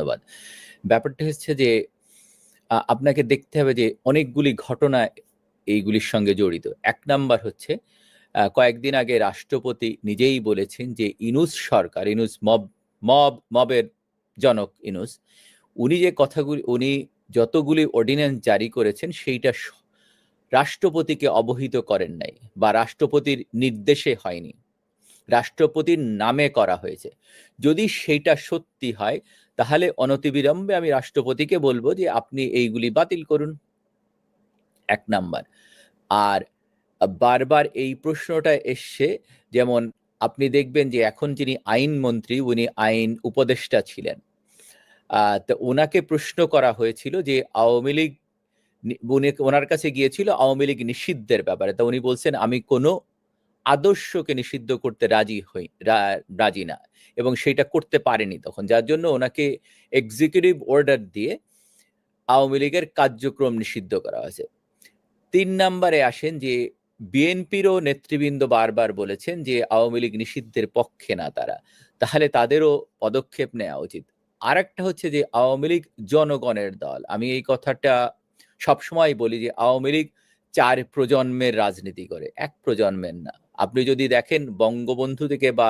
ধন্যবাদ। ব্যাপারটা হচ্ছে যে আপনাকে দেখতে হবে যে অনেকগুলি ঘটনা এইগুলির সঙ্গে জড়িত। ১ নাম্বার হচ্ছে কয়েকদিন আগে রাষ্ট্রপতি নিজেই বলেছেন যে ইনুস সরকার, ইনুস মবের জনক ইনুস, উনি যতগুলি অর্ডিন্যান্স জারি করেছেন সেইটা রাষ্ট্রপতিকে অবহিত করেন নাই বা রাষ্ট্রপতির নির্দেশে হয়নি। রাষ্ট্রপতির নামে করা হয়েছে। যদি সেইটা সত্যি হয় তাহলে অনতিবিলম্বে আমি রাষ্ট্রপতিকে বলবো যে আপনি এইগুলি বাতিল করুন। ১ নাম্বার। আর বারবার এই প্রশ্নটা এসছে, যেমন আপনি দেখবেন যে এখন যিনি আইনমন্ত্রী উনি আইন উপদেষ্টা ছিলেন। তো ওনাকে প্রশ্ন করা হয়েছিল যে আওয়ামী লীগ ওনার কাছে গিয়েছিল আওয়ামী লীগ নিষিদ্ধের ব্যাপারে। তো উনি বলছেন আমি কোনো আদর্শকে নিষিদ্ধ করতে রাজি না, এবং সেটা করতে পারেনি তখন, যার জন্য ওনাকে এক্সিকিউটিভ অর্ডার দিয়ে আওয়ামী লীগের কার্যক্রম নিষিদ্ধ করা হয়েছে। ৩ নাম্বারে আসেন যে বিএনপিরও নেতৃবৃন্দ বারবার বলেছেন যে আওয়ামী লীগ নিষিদ্ধের পক্ষে না তারা, তাহলে তাদেরও পদক্ষেপ নেওয়া উচিত। আরেকটা হচ্ছে যে আওয়ামী লীগ জনগণের দল। আমি এই কথাটা সবসময় বলি যে আওয়ামী লীগ ৪ প্রজন্মের রাজনীতি করে, ১ প্রজন্মের না। আপনি যদি দেখেন বঙ্গবন্ধু থেকে বা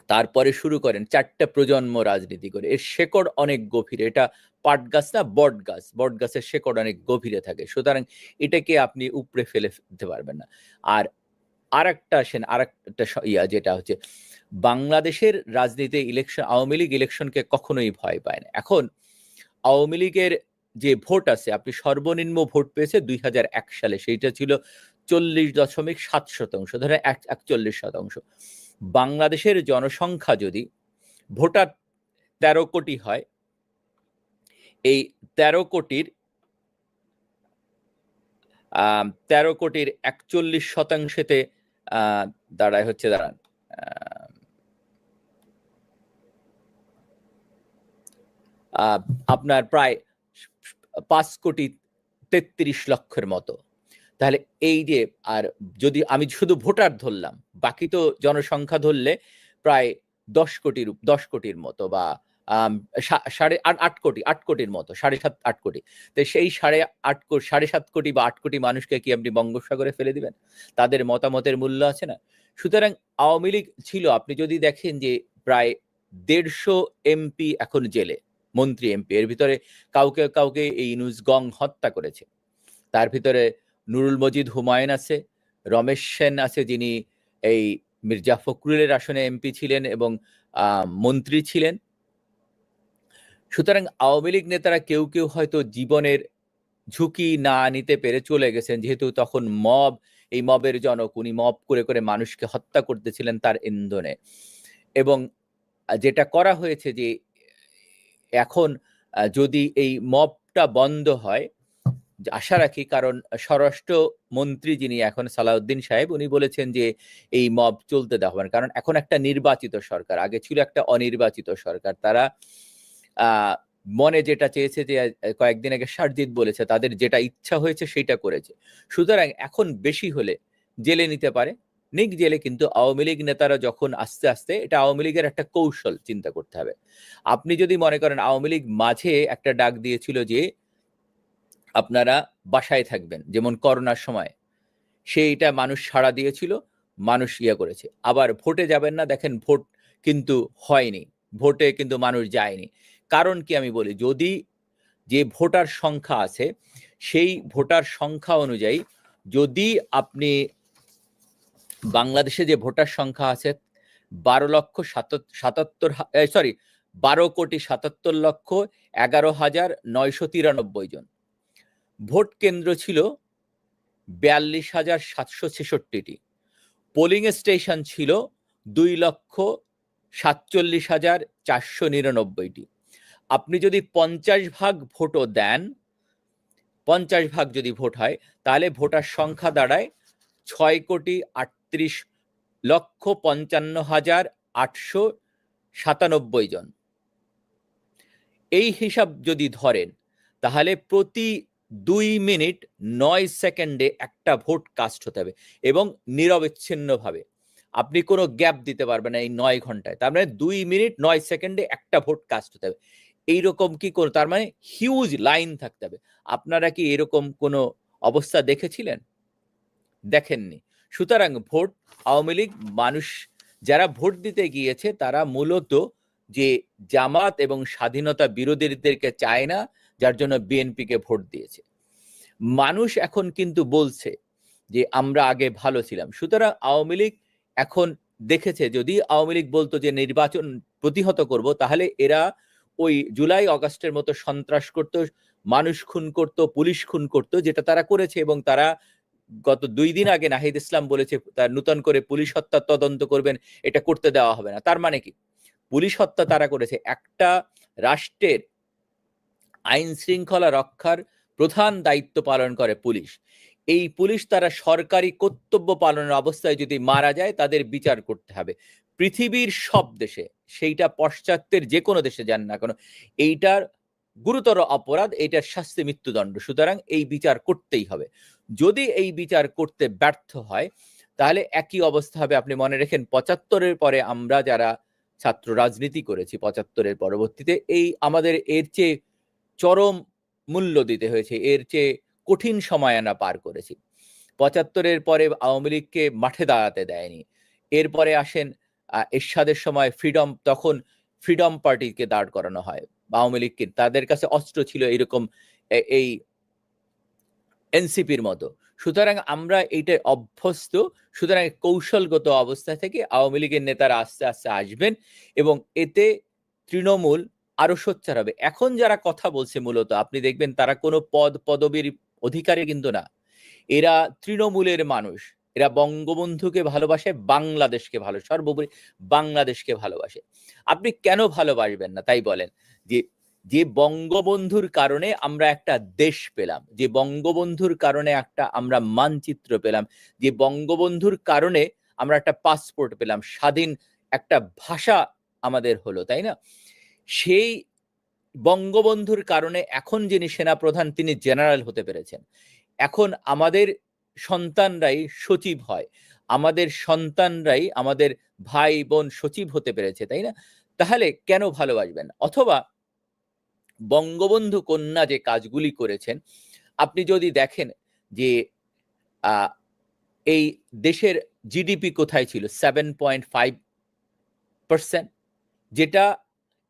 তারপরে শুরু করেন ৪টা প্রজন্ম রাজনীতি করে। এর শেকড় অনেক গভীরে। এটা পাট গাছ না, বট গাছ। বট গাছের শেকড় অনেক গভীরে থাকে। সুতরাং এটাকে আপনি উপড়ে ফেলে দিতে পারবেন না। আর আরেকটা যেটা হচ্ছে বাংলাদেশের রাজনীতিতে আওয়ামী লীগ ইলেকশনকে কখনোই ভয় পায় না। এখন আওয়ামী লীগের যে ভোট আছে, আপনি সর্বনিম্ন ভোট পেয়েছে ২০০১ সালে, সেইটা ছিল ৪০.৭%, ধরে ৪১%। বাংলাদেশের জনসংখ্যা যদি ভোটার ১৩ কোটি হয়, এই ১৩ কোটির ৪১%-তে দাঁড়ায় হচ্ছে দাঁড়ান আপনার প্রায় ৫,৩৩,০০,০০০ মতো। তাহলে এই যে, আর যদি আমি শুধু ভোটার ধরলাম, বাকি তো জনসংখ্যা ধরলে প্রায় ১০ কোটির মতো, বা ৮ কোটির মতো, ৭.৫-৮ কোটি। তো সেই ৭.৫ কোটি বা ৮ কোটি মানুষকে কি আপনি বঙ্গোপসাগরে ফেলে দিবেন? তাদের মতামতের মূল্য আছে না? সুতরাং আওয়ামী লীগ ছিল, আপনি যদি দেখেন যে প্রায় ১৫০ এমপি এখন জেলে, মন্ত্রী এমপি। এর ভিতরে কাউকে কাউকে এই ইউনূস গং হত্যা করেছে। তার ভিতরে নুরুল মজিদ হুমায়ুন আছে, রমেশ সেন আছে, যিনি এই মির্জা ফখরুলের আসনে এমপি ছিলেন এবং মন্ত্রী ছিলেন। সুতরাং আওয়ামী লীগ নেতারা কেউ কেউ হয়তো জীবনের ঝুঁকি না নিতে পেরে চলে গেছেন, যেহেতু তখন এই মবের জনক, উনি মব করে করে মানুষকে হত্যা করতেছিলেন তার ইন্ধনে। এবং যেটা করা হয়েছে যে এখন যদি এই মবটা বন্ধ হয়, আশা রাখি, কারণ স্বরাষ্ট্রমন্ত্রী যিনি এখন সালাউদ্দিন সাহেব, উনি বলেছেন যে এই মব চলতে দেওয়া হবে না, কারণ এখন একটা নির্বাচিত সরকার, আগে ছিল একটা অনির্বাচিত সরকার। তারা মনে যেটা চেয়েছে, যে কয়েকদিন আগে সারজিৎ বলেছে, তাদের যেটা ইচ্ছা হয়েছে সেটা করেছে। সুতরাং এখন বেশি হলে জেলে নিতে পারে, নিক জেলে, কিন্তু আওয়ামী লীগ নেতারা যখন আস্তে আস্তে, এটা আওয়ামী লীগের একটা কৌশল চিন্তা করতে হবে। আপনি যদি মনে করেন, আওয়ামী লীগ মাঝে একটা ডাক দিয়েছিল যে আপনারা বাসায় থাকবেন, যেমন করোনার সময়, সেইটা মানুষ সাড়া দিয়েছিল, মানুষ করেছে। আবার ভোটে যাবেন না, দেখেন ভোট কিন্তু হয়নি, ভোটে কিন্তু মানুষ যায়নি। কারণ কি আমি বলি, যদি যে ভোটার সংখ্যা আছে, সেই ভোটার সংখ্যা অনুযায়ী যদি আপনি বাংলাদেশে যে ভোটার সংখ্যা আছে ১২,৭৭,১১,৯৯৩ জন, ভোট কেন্দ্র ছিল ৪২,৭৬৬টি, পোলিং স্টেশন ছিল ২,৪৭,৪৯৯টি। আপনি যদি ৫০ ভাগ ভোটও দেন, ৫০ ভাগ যদি ভোট হয়, তাহলে ভোটার সংখ্যা দাঁড়ায় ৬,৩৫,৫৫,৮৯৭ জন। এই হিসাব যদি ধরেন, তাহলে প্রতি ২ মিনিট ৯ সেকেন্ডে একটা ভোট কাস্ট হতে হবে, এবং নিরবচ্ছিন্নভাবে। আপনি কোনো গ্যাপ দিতে পারবেন না এই 9 ঘন্টায়। তার মানে 2 মিনিট 9 সেকেন্ডে একটা ভোট কাস্ট হতে হবে। এইরকম কি কোনো, তার মানে হিউজ লাইন থাকতে হবে। আপনারা কি এরকম কোনো অবস্থা দেখেছিলেন? দেখেননি। সুতরাং ভোট, আওয়ামী লীগ, মানুষ যারা ভোট দিতে গিয়েছে তারা মূলত যে জামাত এবং স্বাধীনতা বিরোধীদেরকে চায় না, যার জন্য বিএনপিকে ভোট দিয়েছে। মানুষ এখন কিন্তু বলছে যে আমরা আগে ভালো ছিলাম। সুতরাং আওয়ামী লীগ এখন দেখেছে, যদি আওয়ামী লীগ বলতো যে নির্বাচন প্রতিহত করব, তাহলে এরা ওই জুলাই আগস্টের মতো সন্ত্রাস করত, মানুষ খুন করত, পুলিশ খুন করত, যেটা তারা করেছে। এবং তারা গত 2 দিন আগে নাহিদ ইসলাম বলেছে তার নতুন করে পুলিশ হত্যা তদন্ত করবেন, এটা করতে দেওয়া হবে না। তার মানে কি? পুলিশ হত্যা তারা করেছে। একটা রাষ্ট্রের আইন শৃঙ্খলা রক্ষার প্রধান দায়িত্ব পালন করে পুলিশ। এই পুলিশ তারা সরকারি কর্তব্য পালনের অবস্থায় যদি মারা যায়, তাদের বিচার করতে হবে। পৃথিবীর সব দেশে, সেইটা পশ্চাত্যের যে কোনো দেশে যান না কেন, এইটার গুরুতর অপরাধ, এইটার শাস্তি মৃত্যুদণ্ড। সুতরাং এই বিচার করতেই হবে। যদি এই বিচার করতে ব্যর্থ হয়, তাহলে একই অবস্থা হবে। আপনি মনে রেখেন, 75-এর পরে আমরা যারা ছাত্র রাজনীতি করেছি, 75-এর পরবর্তীতে এই আমাদের এর চেয়ে চরম মূল্য দিতে হয়েছে, এর চেয়ে কঠিন সময় আমরা পার করেছি। 75-এর পরে আওয়ামী লীগকে মাঠে দাঁড়াতে দেয়নি। এরপরে আসেন এরশাদের সময় ফ্রিডম, তখন ফ্রিডম পার্টিকে দাঁড় করানো হয়। আওয়ামী লীগকে, তাদের কাছে অস্ত্র ছিল এরকম এই এনসিপির মতো। সুতরাং আমরা এইটাই অভ্যস্ত। সুতরাং কৌশলগত অবস্থা থেকে আওয়ামী লীগের নেতারা আস্তে আস্তে আসবেন এবং এতে তৃণমূল আরো সোচ্চার হবে। এখন যারা কথা বলছে মূলত আপনি দেখবেন তারা কোনো পদ পদবীর অধিকারী কিন্তু না। এরা তৃণমূলের মানুষ। এরা বঙ্গবন্ধুকে ভালোবাসে, বাংলাদেশকে সর্বোপরি বাংলাদেশকে ভালোবাসে। আপনি কেন ভালোবাসবেন না তাই বলেন? যে যে বঙ্গবন্ধুর কারণে আমরা একটা দেশ পেলাম, যে বঙ্গবন্ধুর কারণে একটা আমরা মানচিত্র পেলাম, যে বঙ্গবন্ধুর কারণে আমরা একটা পাসপোর্ট পেলাম, স্বাধীন একটা ভাষা আমাদের হলো, তাই না? সেই বঙ্গবন্ধুর কারণে এখন যিনি সেনাপ্রধান তিনি জেনারেল হতে পেরেছেন। এখন আমাদের সন্তানরাই সচিব হয়, আমাদের সন্তানরাই আমাদের ভাই বোন সচিব হতে পেরেছে, তাই না? তাহলে কেন ভালোবাসবেন? অথবা বঙ্গবন্ধু কন্যা যে কাজগুলি করেছেন, আপনি যদি দেখেন যে এই দেশের জিডিপি কোথায় ছিল? 7.5%, যেটা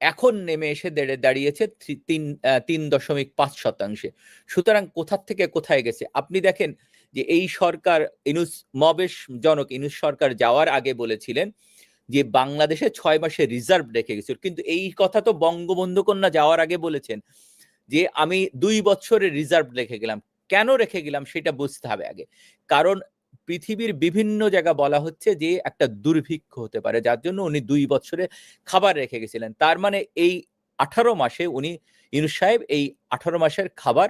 এখন নেমে এসে দাঁড়িয়েছে 3.5%। সুতরাং কোথা থেকে কোথায় গেছে? আপনি দেখেন যে এই সরকার ইউনূস, মবেশ জনক ইউনূস সরকার যাওয়ার আগে বলেছিলেন যে বাংলাদেশে 6 মাসে রিজার্ভ রেখে গেছিল। কিন্তু এই কথা তো বঙ্গবন্ধু কন্যা যাওয়ার আগে বলেছেন যে আমি 2 বছরের রিজার্ভ রেখে গেলাম। কেন রেখে গেলাম সেটা বুঝতে হবে আগে। কারণ পৃথিবীর বিভিন্ন জায়গা বলা হচ্ছে যে একটা দুর্ভিক্ষ হতে পারে, যার জন্য উনি 2 বছরে খাবার রেখে গেছিলেন। তার মানে এই 18 মাসে উনি, ইউনূস সাহেব এই 18 মাসের খাবার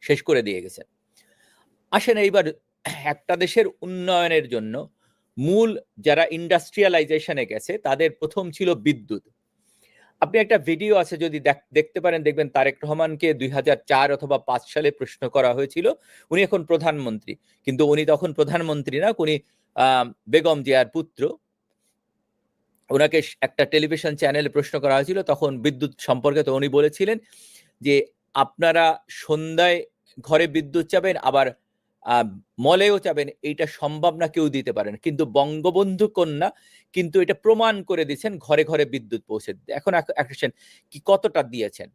শেষ করে দিয়ে গেছেন। আসেন এইবার একটা দেশের উন্নয়নের জন্য মূল যারা ইন্ডাস্ট্রিয়ালাইজেশনে গেছে তাদের প্রথম ছিল বিদ্যুৎ। আপনি একটা ভিডিও আছে, যদি দেখতে পারেন দেখবেন তারেক রহমানকে 2004 অথবা 5 সালে প্রশ্ন করা হয়েছিল। উনি এখন প্রধানমন্ত্রী, কিন্তু উনি তখন প্রধানমন্ত্রী না, উনি বেগম জিয়ার পুত্র। ওনাকে একটা টেলিভিশন চ্যানেলে প্রশ্ন করা হয়েছিল তখন বিদ্যুৎ সম্পর্কে। তো উনি বলেছিলেন যে আপনারা সন্ধ্যায় ঘরে বিদ্যুৎ চাবেন, আবার মলেও চাবেন, এইটা সম্ভব না, কেউ দিতে পারেন। কিন্তু বঙ্গবন্ধু কন্যা কিন্তু এটা প্রমাণ করে দিয়েছেন, ঘরে ঘরে বিদ্যুৎ পৌঁছে দিতে। এখন কি কতটা দিয়েছেন?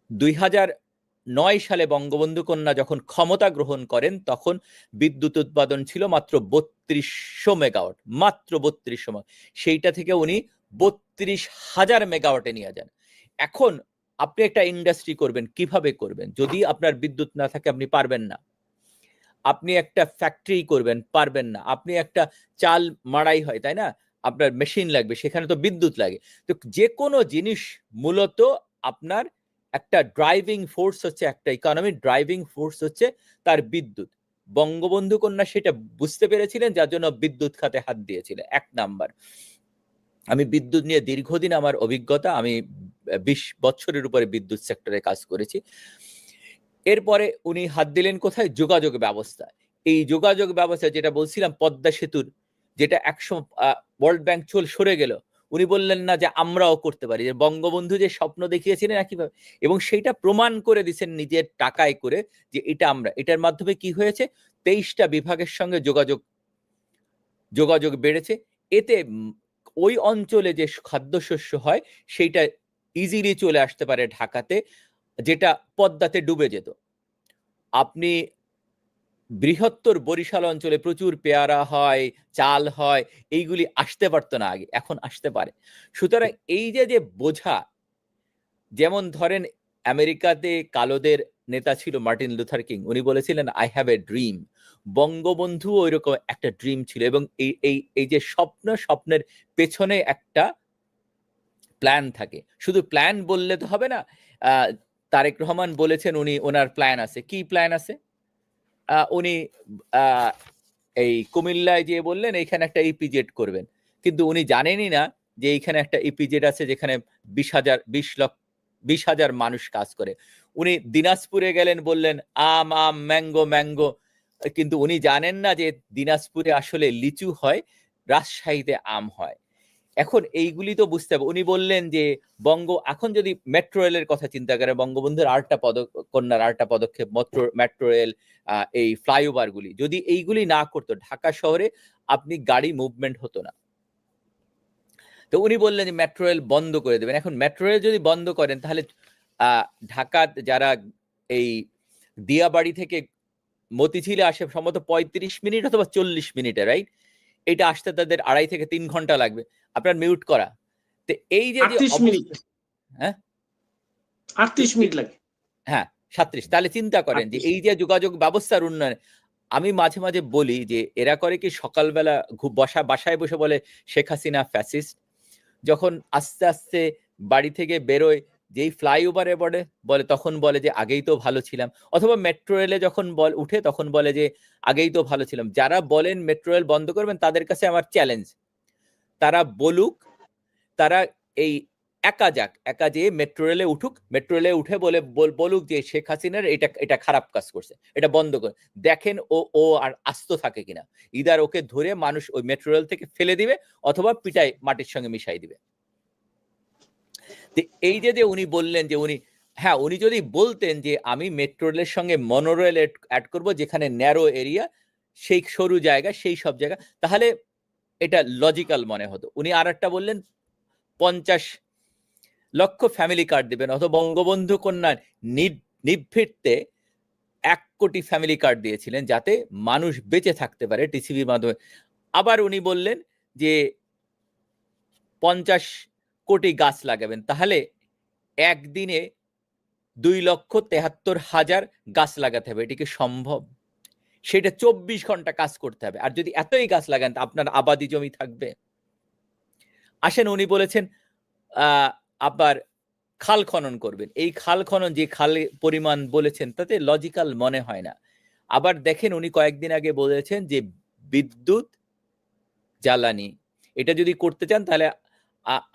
2009 সালে বঙ্গবন্ধু কন্যা যখন ক্ষমতা গ্রহণ করেন তখন বিদ্যুৎ উৎপাদন ছিল মাত্র 3200 মেগাওয়াট, মাত্র 3200 মেগাওয়াট। সেইটা থেকে উনি 32,000 মেগাওয়াটে নিয়ে যান। এখন আপনি একটা ইন্ডাস্ট্রি করবেন, কিভাবে করবেন? যদি আপনার বিদ্যুৎ না থাকে আপনি পারবেন না। আপনি একটা ফ্যাক্টরি করবেন, পারবেন না। আপনি একটা চাল মাড়াই হয়, তাই না? আপনার মেশিন লাগবে, সেখানে তো বিদ্যুৎ লাগে। তো যে কোনো জিনিস মূলত আপনার একটা ড্রাইভিং ফোর্স হচ্ছে, একটা ইকোনমির ড্রাইভিং ফোর্স হচ্ছে তার বিদ্যুৎ। বঙ্গবন্ধু কন্যা সেটা বুঝতে পেরেছিলেন, যার জন্য বিদ্যুৎ খাতে হাত দিয়েছিলেন। 1 নাম্বার। আমি বিদ্যুৎ নিয়ে দীর্ঘদিন আমার অভিজ্ঞতা, আমি 20 বছরের উপরে বিদ্যুৎ সেক্টরে কাজ করেছি। এরপরে উনি হাত দিলেন কোথায়? যোগাযোগ ব্যবস্থা। এই যোগাযোগ ব্যবস্থা যেটা বলছিলাম, পদ্মা সেতুর যেটা 100 ওয়ার্ল্ড ব্যাংক সরে গেল, উনি বললেন না যে আমরাও করতে পারি, যে বঙ্গবন্ধু যে স্বপ্ন দেখিয়েছিলেন একইভাবে, এবং সেইটা প্রমাণ করে দিচ্ছেন নিজের টাকায় করে যে এটা আমরা, এটার মাধ্যমে কি হয়েছে, 23টা বিভাগের সঙ্গে যোগাযোগ বেড়েছে। এতে ওই অঞ্চলে যে খাদ্যশস্য হয় সেইটা ইজিলি চলে আসতে পারে ঢাকাতে, যেটা পদ্মাতে ডুবে যেত। আপনি বৃহত্তর বরিশাল অঞ্চলে প্রচুর পেয়ারা হয়, চাল হয়, এইগুলি আসতে পারতো না আগে, এখন আসতে পারে। সুতরাং এই যে বোঝা, যেমন ধরেন আমেরিকাতে কালোদের নেতা ছিল মার্টিন লুথার কিং, উনি বলেছিলেন I have a dream. Bangabandhu ওইরকম একটা ড্রিম ছিল, এবং এই যে স্বপ্নের পেছনে একটা প্ল্যান থাকে। শুধু প্ল্যান বললে তো হবে না। তারেক রহমান বলেছেন উনি ওনার প্ল্যান আছে। কি প্ল্যান আছে? উনি এই কুমিল্লায় যে বললেন এইখানে একটা ইপিজেড করবেন, কিন্তু উনি জানেনই না যে এইখানে একটা ইপিজেড আছে যেখানে 20,000 মানুষ কাজ করে। উনি দিনাজপুরে গেলেন, বললেন আম ম্যাঙ্গো, কিন্তু উনি জানেন না যে দিনাজপুরে আসলে লিচু হয়, রাজশাহীতে আম হয়। এখন এইগুলি তো বুঝতে হবে। উনি বললেন যে এখন যদি মেট্রো রেলের কথা চিন্তা করে, বঙ্গবন্ধুর কন্যার আরেকটা পদক্ষেপ মেট্রো রেল, এই ফ্লাইওভার গুলি যদি এইগুলি না করতো, ঢাকা শহরে আপনি গাড়ি মুভমেন্ট হতো না। তো উনি বললেন যে মেট্রো রেল বন্ধ করে দেবেন। এখন মেট্রো রেল যদি বন্ধ করেন, তাহলে ঢাকা যারা এই দিয়াবাড়ি থেকে মতিঝিলে আসে সম্ভবত 35 মিনিট অথবা 40 মিনিটে, রাইট? এটা আসতে তাদের 2.5 থেকে 3 ঘন্টা লাগবে। আপনার মিউট করা। তো এই যে 38 মিনিট, হ্যাঁ 38 মিনিট লাগে, হ্যাঁ 37। তাহলে চিন্তা করেন যে এই যে যোগাযোগ ব্যবস্থার উন্নয়ন, আমি মাঝে মাঝে বলি যে এরা করে কি, সকালবেলা বাসায় বসে বলে শেখ হাসিনা ফ্যাসিস্ট, যখন আস্তে আস্তে বাড়ি থেকে বেরোয়, যেই ফ্লাইওভারে বলে তখন বলে যে আগেই তো ভালো ছিলাম, অথবা মেট্রো রেলে যখন উঠে তখন বলে যে আগেই তো ভালো ছিলাম। যারা বলেন মেট্রো রেল বন্ধ করবেন, তাদের কাছে আমার চ্যালেঞ্জ, তারা বলুক, তারা এই একা যে মেট্রো রেলে উঠুক, মেট্রো রেলে উঠে বলুক যে শেখ হাসিনার এটা খারাপ কাজ করছে, এটা বন্ধ করে দেখেন ও আর আস্ত থাকে কিনা। ইদার ওকে ধরে মানুষ ওই মেট্রো রেল থেকে ফেলে দিবে, অথবা পিটাই মাটির সঙ্গে মিশাই দিবে। এই যে উনি বললেন যে উনি যদি বলতেন যে আমি মেট্রো রেলের সঙ্গে মনোরেল অ্যাড করব, যেখানে ন্যারো এরিয়া, সেই সরু জায়গা, সেই সব জায়গা, তাহলে এটা লজিক্যাল মনে হতো। উনি আর একটা বললেন 50 লক্ষ ফ্যামিলি কার্ড দিবেন, অথবা বঙ্গবন্ধু কন্যার নিভৃতে 1 কোটি ফ্যামিলি কার্ড দিয়েছিলেন, যাতে মানুষ বেঁচে থাকতে পারে টিসিবির মাধ্যমে। আবার উনি বললেন যে 50 কোটি গাছ লাগাবেন, তাহলে একদিনে 2,73,000 গাছ লাগাতে হবে। এটি কি সম্ভব? সেটা 24 ঘন্টা কাজ করতে হবে। আর যদি এতই গাছ লাগান, আপনার আবাদি জমি থাকবে? আসেন, উনি বলেছেন আবার খাল খনন করবেন। এই খাল খনন, যে খালে পরিমাণ বলেছেন, তাতে লজিক্যাল মনে হয় না। আবার দেখেন, উনি কয়েকদিন আগে বলেছেন যে বিদ্যুৎ জ্বালানি, এটা যদি করতে চান তাহলে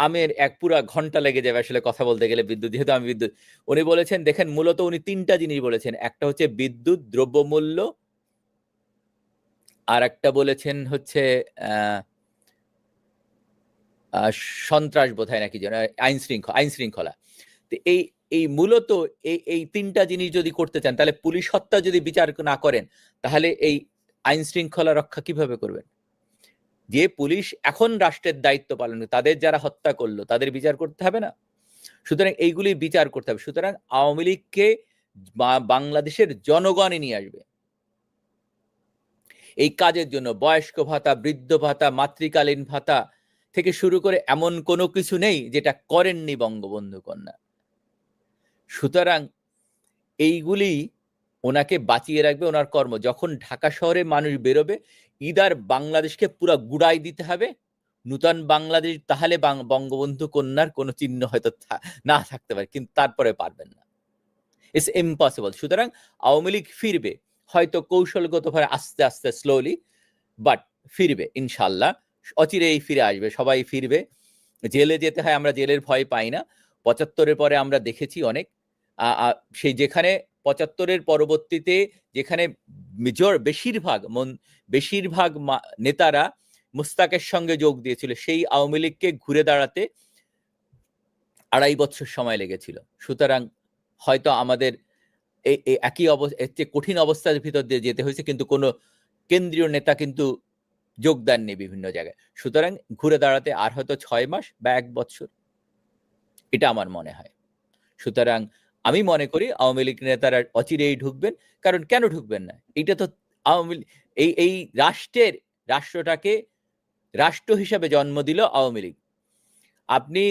আমের পুরা ঘন্টা লেগে যাবে আসলে কথা বলতে গেলে, বিদ্যুৎ, যেহেতু আমি বিদ্যুৎ। উনি বলেছেন, দেখেন মূলত উনি 3টা জিনিস বলেছেন। একটা হচ্ছে বিদ্যুৎ দ্রব্যমূল্য, আর একটা বলেছেন হচ্ছে সন্ত্রাস বোধহয় নাকি যেন, আইন শৃঙ্খলা। তো এই মূলত এই 3টা জিনিস যদি করতে চান, তাহলে পুলিশ হত্যা যদি বিচার না করেন, তাহলে এই আইন শৃঙ্খলা রক্ষা কিভাবে করবেন? যে পুলিশ এখন রাষ্ট্রের দায়িত্ব পালন, তাদের যারা হত্যা করলো তাদের বিচার করতে হবে না? সুতরাং এইগুলি বিচার করতে হবে। সুতরাং আওয়ামী লীগকে বাংলাদেশের জনগণই নিয়ে আসবে এই কাজের জন্য। বয়স্ক ভাতা, বৃদ্ধ ভাতা, মাতৃকালীন ভাতা থেকে শুরু করে এমন কোনো কিছু নেই যেটা করেননি বঙ্গবন্ধু কন্যা। সুতরাং এইগুলি ওনাকে বাঁচিয়ে রাখবে, ওনার কর্ম। যখন ঢাকা শহরে মানুষ বেরোবে, ইদার বাংলাদেশকে পুরো গুড়াই দিতে হবে, নূতন বাংলাদেশ, তাহলে বঙ্গবন্ধু কন্যার কোনো চিহ্ন হয়তো না থাকতে পারে, কিন্তু তারপরে পারবেন না, ইটস ইম্পসিবল। সুতরাং আওয়ামী লীগ ফিরবে, হয়তো কৌশলগতভাবে, আস্তে আস্তে, স্লোলি, বাট ফিরবে ইনশাল্লাহ। অচিরেই ফিরে আসবে, সবাই ফিরবে। জেলে যেতে হয়, আমরা জেলের ভয় পাই না। 75-এর পরে আমরা দেখেছি অনেক, সেই যেখানে 75-এর পরবর্তীতে যেখানে বেশিরভাগ নেতারা মুস্তাকের সঙ্গে যোগ দিয়েছিল, সেই আওয়ামী লীগকে ঘুরে দাঁড়াতে 2.5 বছর সময় লেগেছিল। সুতরাং হয়তো আমাদের এই একই অবস্থা, কঠিন অবস্থার ভিতর দিয়ে যেতে হয়েছে, কিন্তু কোনো কেন্দ্রীয় নেতা কিন্তু যোগদান নেই বিভিন্ন জায়গায়। সুতরাং ঘুরে দাঁড়াতে আর হয়তো 6 মাস বা 1 বছর, এটা আমার মনে হয়। সুতরাং আমি মনে করি আওয়ামী লীগ নেতারা অচিরেই ঢুকবেন। কারণ কেন ঢুকবেন না? এটা তো আওয়ামী এই রাষ্ট্রটাকে রাষ্ট্র হিসাবে জন্ম দিল আওয়ামী লীগ। আপনি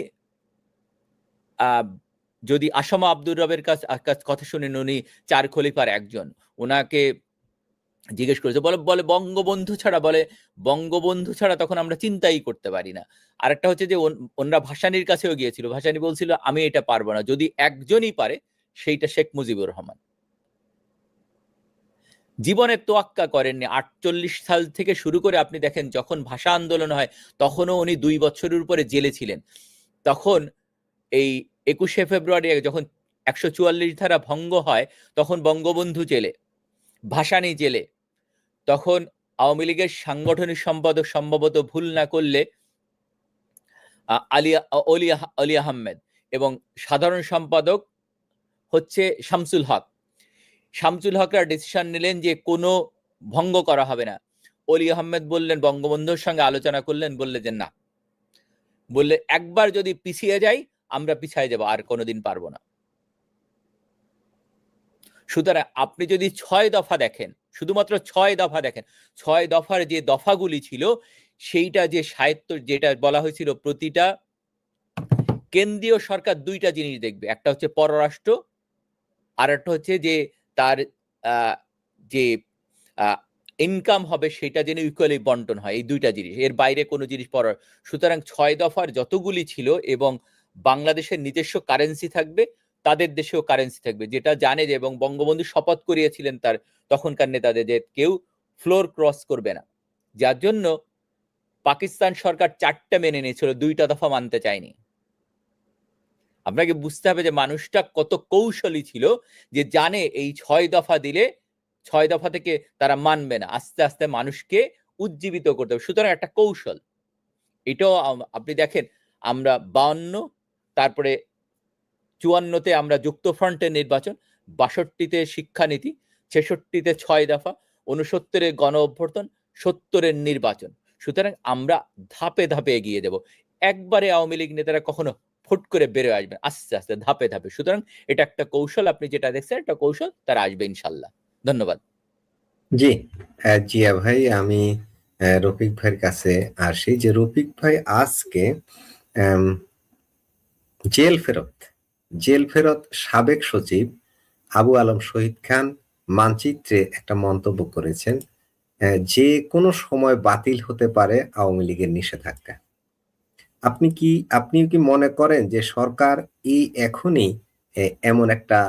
যদি আসামা আব্দুর রবের কথা শুনেন, উনি 4 খলিফার একজন, ওনাকে জিজ্ঞেস করেছে, বলে বঙ্গবন্ধু ছাড়া তখন আমরা চিন্তাই করতে পারি না। আরেকটা হচ্ছে যে ওনারা ভাসানীর কাছেও গিয়েছিল, ভাসানী বলছিল আমি এটা পারবো না, যদি একজনই পারে সেইটা শেখ মুজিবুর রহমান। জীবনে তোয়াক্কা করেননি। 48 সাল থেকে শুরু করে আপনি দেখেন, যখন ভাষা আন্দোলন হয় তখনও উনি 2 বছরের উপরে জেলে ছিলেন। তখন এই 21শে ফেব্রুয়ারি যখন 144 ধারা ভঙ্গ হয়, তখন বঙ্গবন্ধু জেলে, ভাসানী জেলে। তখন আওয়ামী লীগের সাংগঠনিক সম্পাদক, সম্ভবত ভুল না করলে অলি আহমেদ, এবং সাধারণ সম্পাদক হচ্ছে শামসুল হক। শামসুল হকরা ডিসিশন নিলেন যে কোনো ভঙ্গ করা হবে না। অলি আহমেদ বললেন, বঙ্গবন্ধুর সঙ্গে আলোচনা করলেন, বললেন যে না, বললে একবার যদি পিছিয়ে যাই আমরা পিছিয়ে যাব, আর কোনোদিন পারবো না। সুতরাং আপনি যদি 6 দফা দেখেন, শুধুমাত্র 6 দফা দেখেন, 6 দফার যে দফাগুলি ছিল, সেইটা যে সাহিত্য, যেটা বলা হয়েছিল প্রতিটা কেন্দ্রীয় সরকার 2টা জিনিস দেখবে, একটা হচ্ছে পররাষ্ট্র, আর একটা হচ্ছে যে তার যে ইনকাম হবে সেটা যেন ইকুয়ালি বন্টন হয়, এই 2টা জিনিস, এর বাইরে কোনো জিনিস পড়ার। সুতরাং 6 দফার যতগুলি ছিল, এবং বাংলাদেশের নিজস্ব কারেন্সি থাকবে, তাদের দেশেও কারেন্সি থাকবে, যেটা জানে যে, এবং বঙ্গবন্ধু শপথ করিয়েছিলেন তার তখনকার নেতাদের যে কেউ ফ্লোর ক্রস করবে না। যার জন্য পাকিস্তান সরকার 4টা মেনে নিয়েছিল, 2টা দফা মানতে চায়নি। আপনাকে বুঝতে হবে যে মানুষটা কত কৌশলী ছিল, যে জানে এই 6 দফা দিলে 6 দফা থেকে তারা মানবে না, আস্তে আস্তে মানুষকে উজ্জীবিত করতে হবে। সুতরাং একটা কৌশল। এটাও আপনি দেখেন, আমরা 52, তারপরে 54-তে আমরা যুক্তফ্রন্টের নির্বাচন, 62-তে শিক্ষানীতি, 66-তে 6 দফা, 69-এর গণ অভ্যর্থন, 70-এর নির্বাচন। সুতরাং আমরা ধাপে ধাপে এগিয়ে যাব। একবারে আওয়ামী লীগ নেতারা কখনো ফুট করে বেরোয় আসবেন, আস্তে আস্তে ধাপে ধাপে। সুতরাং এটা একটা কৌশল, আপনি যেটা দেখছেন একটা কৌশল, তারা আসবে ইনশাল্লাহ। ধন্যবাদ। জি, জিয়া ভাই, আমি রফিক ভাইয়ের কাছে আসি, যে রফিক ভাই আজকে জেল ফেরত সাবেক সচিব আবু আলম শহীদ খান মানচিত্রে একটা মন্তব্য করেছেন, যে কোনো সময় বাতিল হতে পারে আওয়ামী লীগের নিষেধাজ্ঞা। আপনি কি মনে করেন যে সরকার এখনই এমন একটা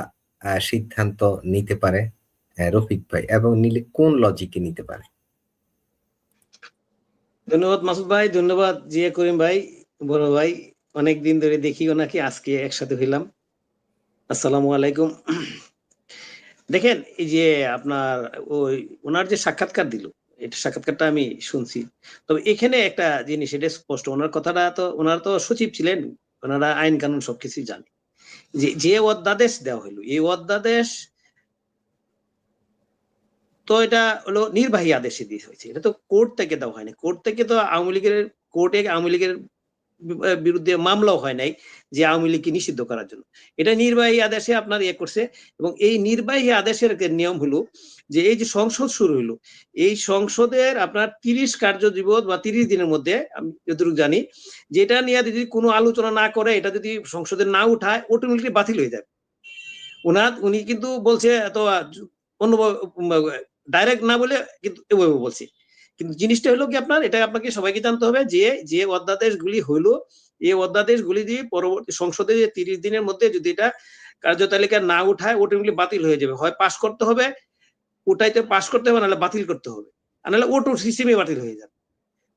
সিদ্ধান্ত নিতে পারে রফিক ভাই, এবং নিলে কোন লজিকে নিতে পারে? ধন্যবাদ মাসুদ ভাই, ধন্যবাদ জিয়া করিম ভাই, বড় ভাই, অনেকদিন ধরে দেখিও নাকি, আজকে একসাথে হইলাম। আসসালামু আলাইকুম। দেখেন, এই যে আপনার ওনার যে সাক্ষাৎকার দিল, এটা সাক্ষাৎকারটা আমি শুনছি। তবে এখানে একটা জিনিস এটা স্পষ্ট, ওনার কথাটা তো, ওনারা তো সচিব ছিলেন, ওনারা আইন কানুন সবকিছু জানে। যে অধ্যাদেশ দেওয়া হলো, এই অধ্যাদেশ তো এটা হলো নির্বাহী আদেশে দিয়ে হয়েছে, এটা তো কোর্ট থেকে দেওয়া হয়নি। কোর্ট থেকে তো কোর্টে আওয়ামী লীগের বিরুদ্ধে মামলাও হয় নাই যে আওয়ামী লীগকে নিষিদ্ধ করার জন্য। এটা নির্বাহী আদেশে আপনার করছে, এবং এই নির্বাহী আদেশের নিয়ম হলো যে এই যে সংসদ শুরু হইলো, এই সংসদের আপনার 30 কার্যদিবস বা 30 দিনের মধ্যে, আমি যতটুকু জানি, যেটা নিয়ে যদি কোনো আলোচনা না করে, এটা যদি সংসদে না উঠায়, অটোমেটিকলি বাতিল হয়ে যাবে। উনি কিন্তু বলছে তো অন্য ডাইরেক্ট না বলে কিন্তু এভাবে বলছে। কিন্তু জিনিসটা হলো কি, আপনার এটা আপনাকে সবাইকে জানতে হবে যে অধ্যাদেশগুলি হইলো, এই অধ্যাদেশগুলি দিয়ে পরবর্তী সংসদে 30 দিনের মধ্যে যদি এটা কার্যতালিকা না উঠায়, অটোমেটিকলি বাতিল হয়ে যাবে। হয় পাস করতে হবে, উঠাইতে পাস করতে হবে, নাহলে বাতিল করতে হবে, আর নাহলে অটো সিস্টেমে বাতিল হয়ে যাবে।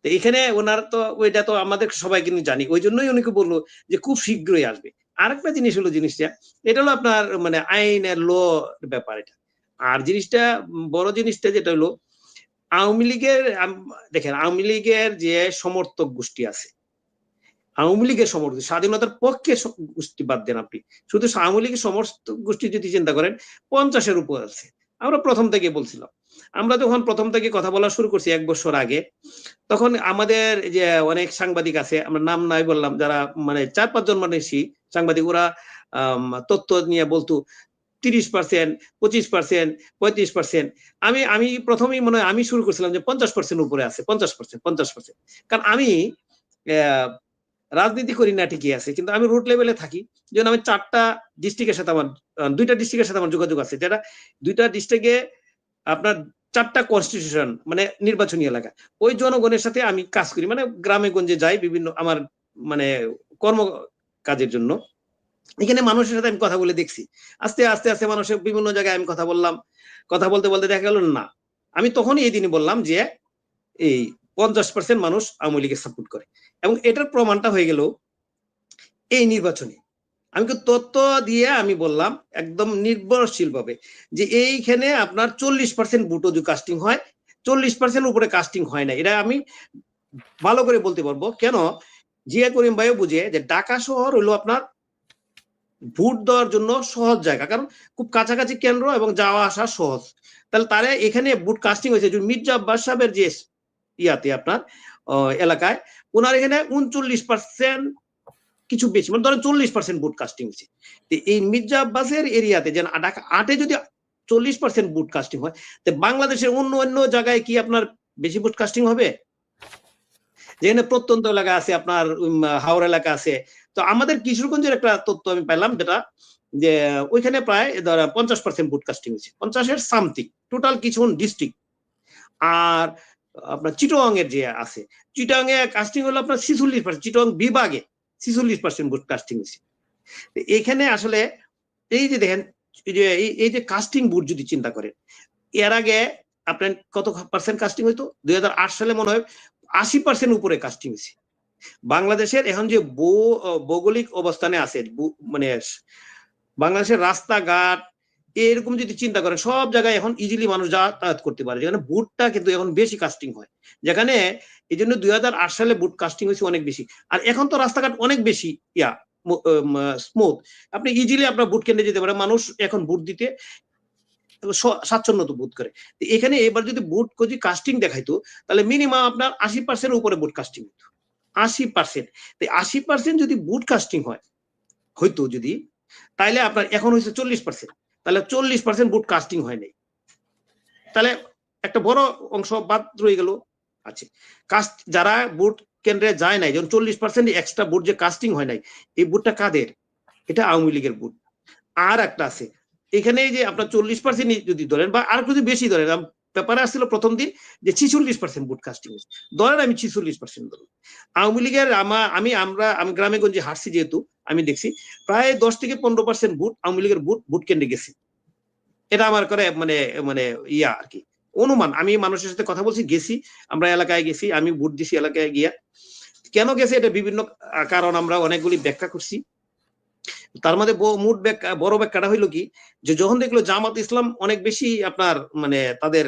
তো এখানে ওনার তো ওইটা তো আমাদের সবাই কিন্তু জানি, ওই জন্যই উনিকে বললো যে খুব শীঘ্রই আসবে। আরেকটা জিনিস হলো, জিনিসটা এটা হলো আপনার মানে আইনের ল ব্যাপার এটা। আর জিনিসটা বড় জিনিসটা যেটা হলো, আওয়ামী লীগের দেখেন, আওয়ামী লীগের যে সমর্থক গোষ্ঠী আছে, আওয়ামী লীগের সমর্থক স্বাধীনতার পক্ষে গোষ্ঠী বাদ দেন আপনি, শুধু আওয়ামী লীগের সমর্থক গোষ্ঠী যদি চিন্তা করেন 50-এর উপর আছে। আমরা প্রথম থেকে বলছিলাম, আমরা যখন প্রথম থেকে কথা বলা শুরু করছি 1 বছর আগে, তখন আমাদের যে অনেক সাংবাদিক আছে, আমরা নাম নাই বললাম, যারা মানে 4-5 জন মানুষই সাংবাদিক, ওরা তথ্য নিয়ে বলতো 30%, 25%, 35%। আমি প্রথমেই মনে হয় আমি শুরু করছিলাম যে 50% উপরে আছে, 50%। কারণ আমি রাজনীতি করি না ঠিকই আছে, কিন্তু আমি রুট লেভেলে থাকি, যেন আমি 4টা ডিস্ট্রিক্টের সাথে আমার 2টা ডিস্ট্রিক্টের সাথে আমার যোগাযোগ আছে, যেটা 2টা ডিস্ট্রিক্টে আপনার 4টা কনস্টিটিউশন মানে নির্বাচনী এলাকা, ওই জনগণের সাথে আমি কাজ করি, মানে গ্রামে গঞ্জে যাই বিভিন্ন আমার মানে কর্ম কাজের জন্য। এখানে মানুষের সাথে আমি কথা বলে দেখছি, আস্তে আস্তে আস্তে মানুষের বিভিন্ন জায়গায় আমি কথা বললাম, কথা বলতে বলতে দেখা গেল না, আমি তখনই এই দিনই বললাম যে এই 50% মানুষ আওয়ামী লীগের সাপোর্ট করে, এবং এটার প্রমাণটা হয়ে গেল এই নির্বাচনে। আমি তথ্য দিয়ে আমি বললাম একদম নির্ভরশীল ভাবে যে এইখানে আপনার 40% ভোটও যদি কাস্টিং হয়, 40% উপরে কাস্টিং হয় না, এটা আমি ভালো করে বলতে পারবো। কেন? জিয়া করিম ভাইও বুঝে যে ঢাকা শহর হলো আপনার ভোট দেওয়ার জন্য সহজ জায়গা, কারণ খুব কাছাকাছি কেন্দ্র এবং যাওয়া আসা সহজ। তাহলে তারা এখানে ভোট কাস্টিং হয়েছে মির্জা আব্বাস সাহেবের যে ইয়াতে আপনার এলাকায়, ওনার এখানে 39% কিছু বেশি, মানে ধরেন 40% ভোট কাস্টিং হয়েছে। এই মির্জা আব্বাসের এরিয়াতে যেন ঢাকা 8-এ যদি 40% ভোট কাস্টিং হয়, তো বাংলাদেশের অন্য জায়গায় কি আপনার বেশি ভোট কাস্টিং হবে? যেখানে প্রত্যন্ত এলাকা আছে, আপনার হাওড়া এলাকা আছে। তো আমাদের কিশোরগঞ্জের একটা তথ্য আমি পেলাম, যেটা যে ওইখানে প্রায় 50% ভোট কাস্টিং হয়েছে, 50-এর সামথিং টোটাল কিশোরগঞ্জ ডিস্ট্রিক্ট। আর আপনার চিটাগং এর যে আছে, চিটাগং এ কাস্টিং হলো আপনার 46%, চিটাগং বিভাগে 46% ভোট কাস্টিং হয়েছে। এখানে আসলে এই যে দেখেন, এই যে কাস্টিং ভোট যদি চিন্তা করেন, এর আগে আপনার কত পার্সেন্ট কাস্টিং হইতো? 2008 সালে মনে হয় 80% উপরে কাস্টিং হয়েছে। বাংলাদেশের এখন যে ভৌগোলিক অবস্থানে আছে, মানে বাংলাদেশের রাস্তাঘাট এরকম যদি চিন্তা করেন, সব জায়গায় এখন ইজিলি মানুষ যাতায়াত করতে পারে, যেখানে ভোটটা কিন্তু এখন বেশি কাস্টিং হয়, যেখানে এই জন্য 2008 সালে ভোট কাস্টিং হয়েছে অনেক বেশি। আর এখন তো রাস্তাঘাট অনেক বেশি স্মুথ, আপনি ইজিলি আপনার ভোট কেন্দ্রে যেতে পারেন, মানুষ এখন ভোট দিতে স্বাচ্ছন্দ্য বোধ করে। এখানে এবার যদি ভোট যদি কাস্টিং দেখাইতো, তাহলে মিনিমাম আপনার 80% উপরে ভোট কাস্টিং হতো, 80%। 80% যদি ভোট কাস্টিং হইতো যদি, তাহলে আপনার এখন হয়েছে 40%, তাহলে 40% ভোট কাস্টিং হয় নাই, তাহলে একটা বড় অংশ বাদ রয়ে গেল। আচ্ছা, যারা ভোট কেন্দ্রে যায় নাই, যেমন 40% এক্সট্রা ভোট যে কাস্টিং হয় নাই, এই ভোটটা কাদের? এটা আওয়ামী লীগের ভোট। আর একটা আছে এখানে যে আপনার 40% যদি ধরেন, বা আর যদি বেশি ধরেন, পেপারে আসছিল প্রথম দিন যে 46% ভোট কাস্টিং ধরেন, আমি 46% ধরুন আওয়ামী লীগের। আমি গ্রামে গঞ্জে হারছি, যেহেতু আমি দেখছি প্রায় 10 থেকে 15% ভোট আওয়ামী লীগের ভোট কেন্দ্রে গেছে। এটা আমার করে মানে মানে ইয়া আর কি অনুমান, আমি মানুষের সাথে কথা বলছি, গেছি, আমরা এলাকায় গেছি, আমি ভোট দিছি এলাকায় গিয়া। কেন গেছে এটা বিভিন্ন কারণ আমরা অনেকগুলি ব্যাখ্যা করছি। তার মধ্যে বড় ব্যাখ্যাটা হইলো কি, যে যখন দেখলো জামাত ইসলাম অনেক বেশি আপনার মানে তাদের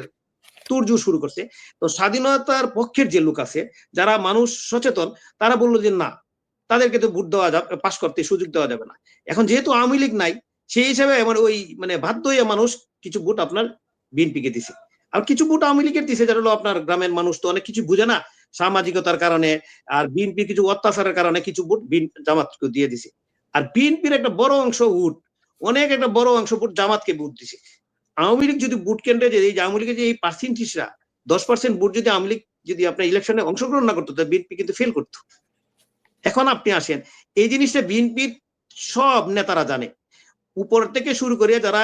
তুরজু শুরু করছে, তো স্বাধীনতার পক্ষের যে লোক আছে, যারা মানুষ সচেতন, তারা বললো যে না, তাদেরকে তো ভোট দেওয়া যাবে, পাশ করতে সুযোগ দেওয়া যাবে না। এখন যেহেতু আওয়ামী লীগ নাই, সেই হিসাবে ওই মানে বাধ্য হয়ে মানুষ কিছু ভোট আপনার বিএনপিকে দিছে, আর কিছু ভোট আওয়ামী লীগের দিছে, যেটা হলো আপনার গ্রামের মানুষ তো অনেক কিছু বুঝে না, সামাজিকতার কারণে আর বিএনপি কিছু অত্যাচারের কারণে কিছু ভোট জামাতকে দিয়ে দিছে। আর বিএনপির একটা বড় অংশ ভোট, অনেক একটা বড় অংশ ভোট জামাতকে ভোট দিছে। আওয়ামী লীগ যদি ভোট কেন্দ্রে যে এই আওয়ামী লীগের যে এই পার্সেন্টেজরা 10% ভোট যদি আওয়ামী লীগ যদি আপনার ইলেকশনে অংশগ্রহণ না করতো, তাহলে বিএনপি কিন্তু ফেল করতো। এখন আপনি আসেন, এই জিনিসটা বিএনপির সব নেতারা জানে, উপর থেকে শুরু করে যারা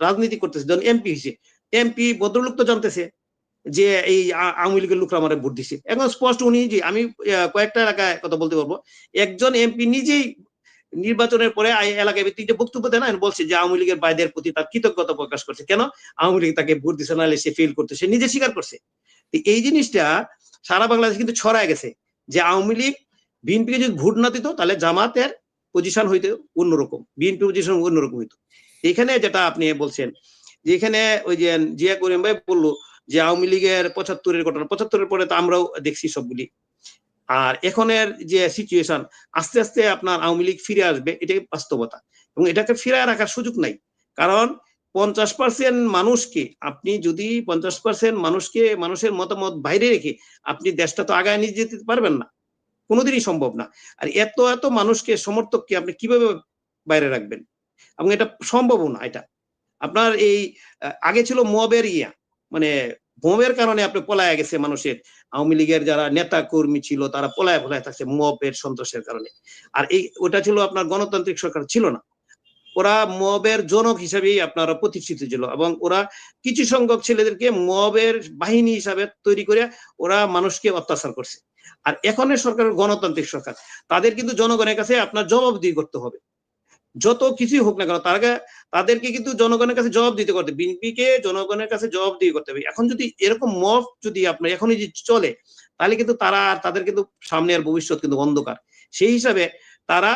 রাজনীতি করতেছে, যেমন এমপি হয়েছে, এমপি ভদ্রলোক তো জানতেছে যে এই আওয়ামী লীগের লোকরা আমার ভোট দিছে। এখন স্পষ্ট উনি যে, আমি কয়েকটা এলাকায় কথা বলতে পারবো, একজন এমপি নিজেই নির্বাচনের পরে এলাকায় ভিত্তিক যে বক্তব্য দেন, বলছে যে আওয়ামী লীগের ভাইদের প্রতি তার কৃতজ্ঞতা প্রকাশ করছে, কেন আওয়ামী লীগ তাকে ভোট দিছে, নাহলে সে ফেল করতে, সে নিজে স্বীকার করছে। এই জিনিসটা সারা বাংলাদেশ কিন্তু ছড়ায় গেছে, যে আওয়ামী লীগ বিএনপিকে যদি ভোট না দিত, তাহলে জামাতের পজিশন হইতো অন্যরকম, বিএনপি পজিশন অন্যরকম হইতো। এখানে যেটা আপনি বলছেন, যে এখানে ওই যে জিয়া করিম ভাই বললো যে আওয়ামী লীগের 75-এর ঘটনা, 75-এর পরে তো আমরাও দেখছি সবগুলি। আর এখনের যে সিচুয়েশন, আস্তে আস্তে আপনার আওয়ামী লীগ ফিরে আসবে, এটাই বাস্তবতা, এবং এটাকে ফিরে রাখার সুযোগ নাই। কারণ 50% মানুষকে আপনি যদি 50% মানুষকে, মানুষের মতামত বাইরে রেখে আপনি দেশটা তো আগায় নিয়ে যেতে পারবেন না, কোনোদিনই সম্ভব না। আর এত এত মানুষকে, সমর্থককে আপনি কিভাবে বাইরে রাখবেন? এবং এটা সম্ভবও না। এটা আপনার এই আগে ছিল মবের মানে মবের কারণে আপনি পলায় গেছে মানুষের, আওয়ামী লীগের যারা নেতা কর্মী ছিল তারা পলায় থাকছে মবের সন্ত্রাসের কারণে। আর ওটা ছিল আপনার গণতান্ত্রিক সরকার ছিল না, ওরা মবের জনক হিসেবেই আপনারা প্রতিষ্ঠিত ছিল, এবং ওরা কিছু সংখ্যক ছেলেদেরকে মবের বাহিনী হিসাবে তৈরি করে ওরা মানুষকে অত্যাচার করছে। আর এখনের সরকারের গণতান্ত্রিক সরকার, তাদের কিন্তু জনগণের কাছে আপনার জবাবদিহি করতে হবে, যত কিছুই হোক না কেন তাদেরকে কিন্তু জনগণের কাছে জবাব দিতে করতে, বিএনপিকে জনগণের কাছে জবাবদিহি করতে হবে। এখন যদি এরকম মব যদি আপনার এখনই যদি চলে, তাহলে কিন্তু তাদের কিন্তু সামনের ভবিষ্যৎ কিন্তু অন্ধকার। সেই হিসাবে তারা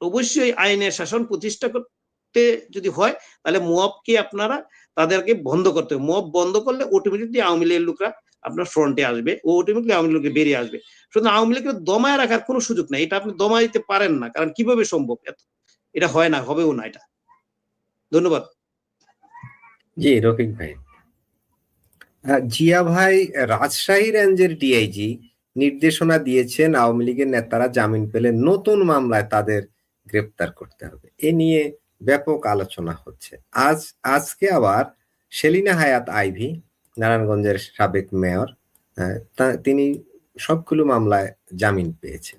অবশ্যই আইনের শাসন প্রতিষ্ঠা করতে যদি হয়, তাহলে মবকে আপনারা তাদেরকে বন্ধ করতে হবে। মব বন্ধ করলে অটোমেটিকলি আওয়ামী লীগের লোকরা আপনার ফ্রন্টে আসবে, ও অটোমেটিকলি আওয়ামী লীগকে বেরিয়ে আসবে। সুতরাং আওয়ামী লীগকে দমায় রাখার কোনো সুযোগ নাই, এটা আপনি দমায় দিতে পারেন না, কারণ কিভাবে সম্ভব? এটা হয় না, হবেও না এটা। ধন্যবাদ। জি রফিক ভাই। জিয়া ভাই, রাজশাহী রেঞ্জের ডিআইজি নির্দেশনা দিয়েছেন আওয়ামী লীগের নেতারা জামিন পেলে নতুন মামলায় তাদের গ্রেপ্তার করতে হবে। এ নিয়ে ব্যাপক আলোচনা হচ্ছে। আজকে আবার সেলিনা হায়াৎ আইভী, নারায়ণগঞ্জের সাবেক মেয়র, তিনি সবগুলো মামলায় জামিন পেয়েছেন।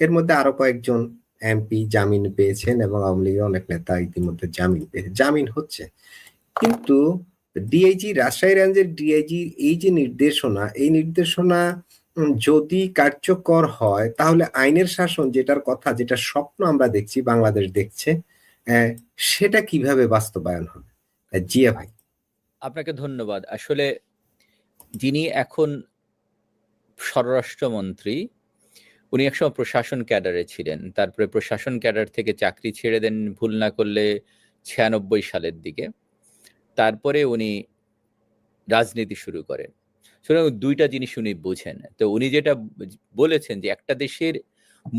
এর মধ্যে আরো কয়েকজন এমপি জামিন পেয়েছেন এবং আওয়ামী লীগের অনেক নেতা ইতিমধ্যে জামিন হচ্ছে। কিন্তু ডিআইজি, রাজশাহী রেঞ্জের ডিআইজি এই যে নির্দেশনা, এই নির্দেশনা যদি কার্যকর হয় তাহলে আইনের শাসন যেটার কথা, যেটা স্বপ্ন আমরা দেখছি, বাংলাদেশ দেখছে, সেটা কিভাবে বাস্তবায়ন হবে? জিয়া ভাই। আপনাকে ধন্যবাদ। আসলে যিনি এখন স্বরাষ্ট্রমন্ত্রী, উনি একসময় প্রশাসন ক্যাডারে ছিলেন, তারপরে প্রশাসন ক্যাডার থেকে চাকরি ছেড়ে দেন ভুল না করলে 96 সালের দিকে। তারপরে উনি রাজনীতি শুরু করেন। সুতরাং দুইটা জিনিস উনি বুঝেন। তো উনি যেটা বলেছেন যে একটা দেশের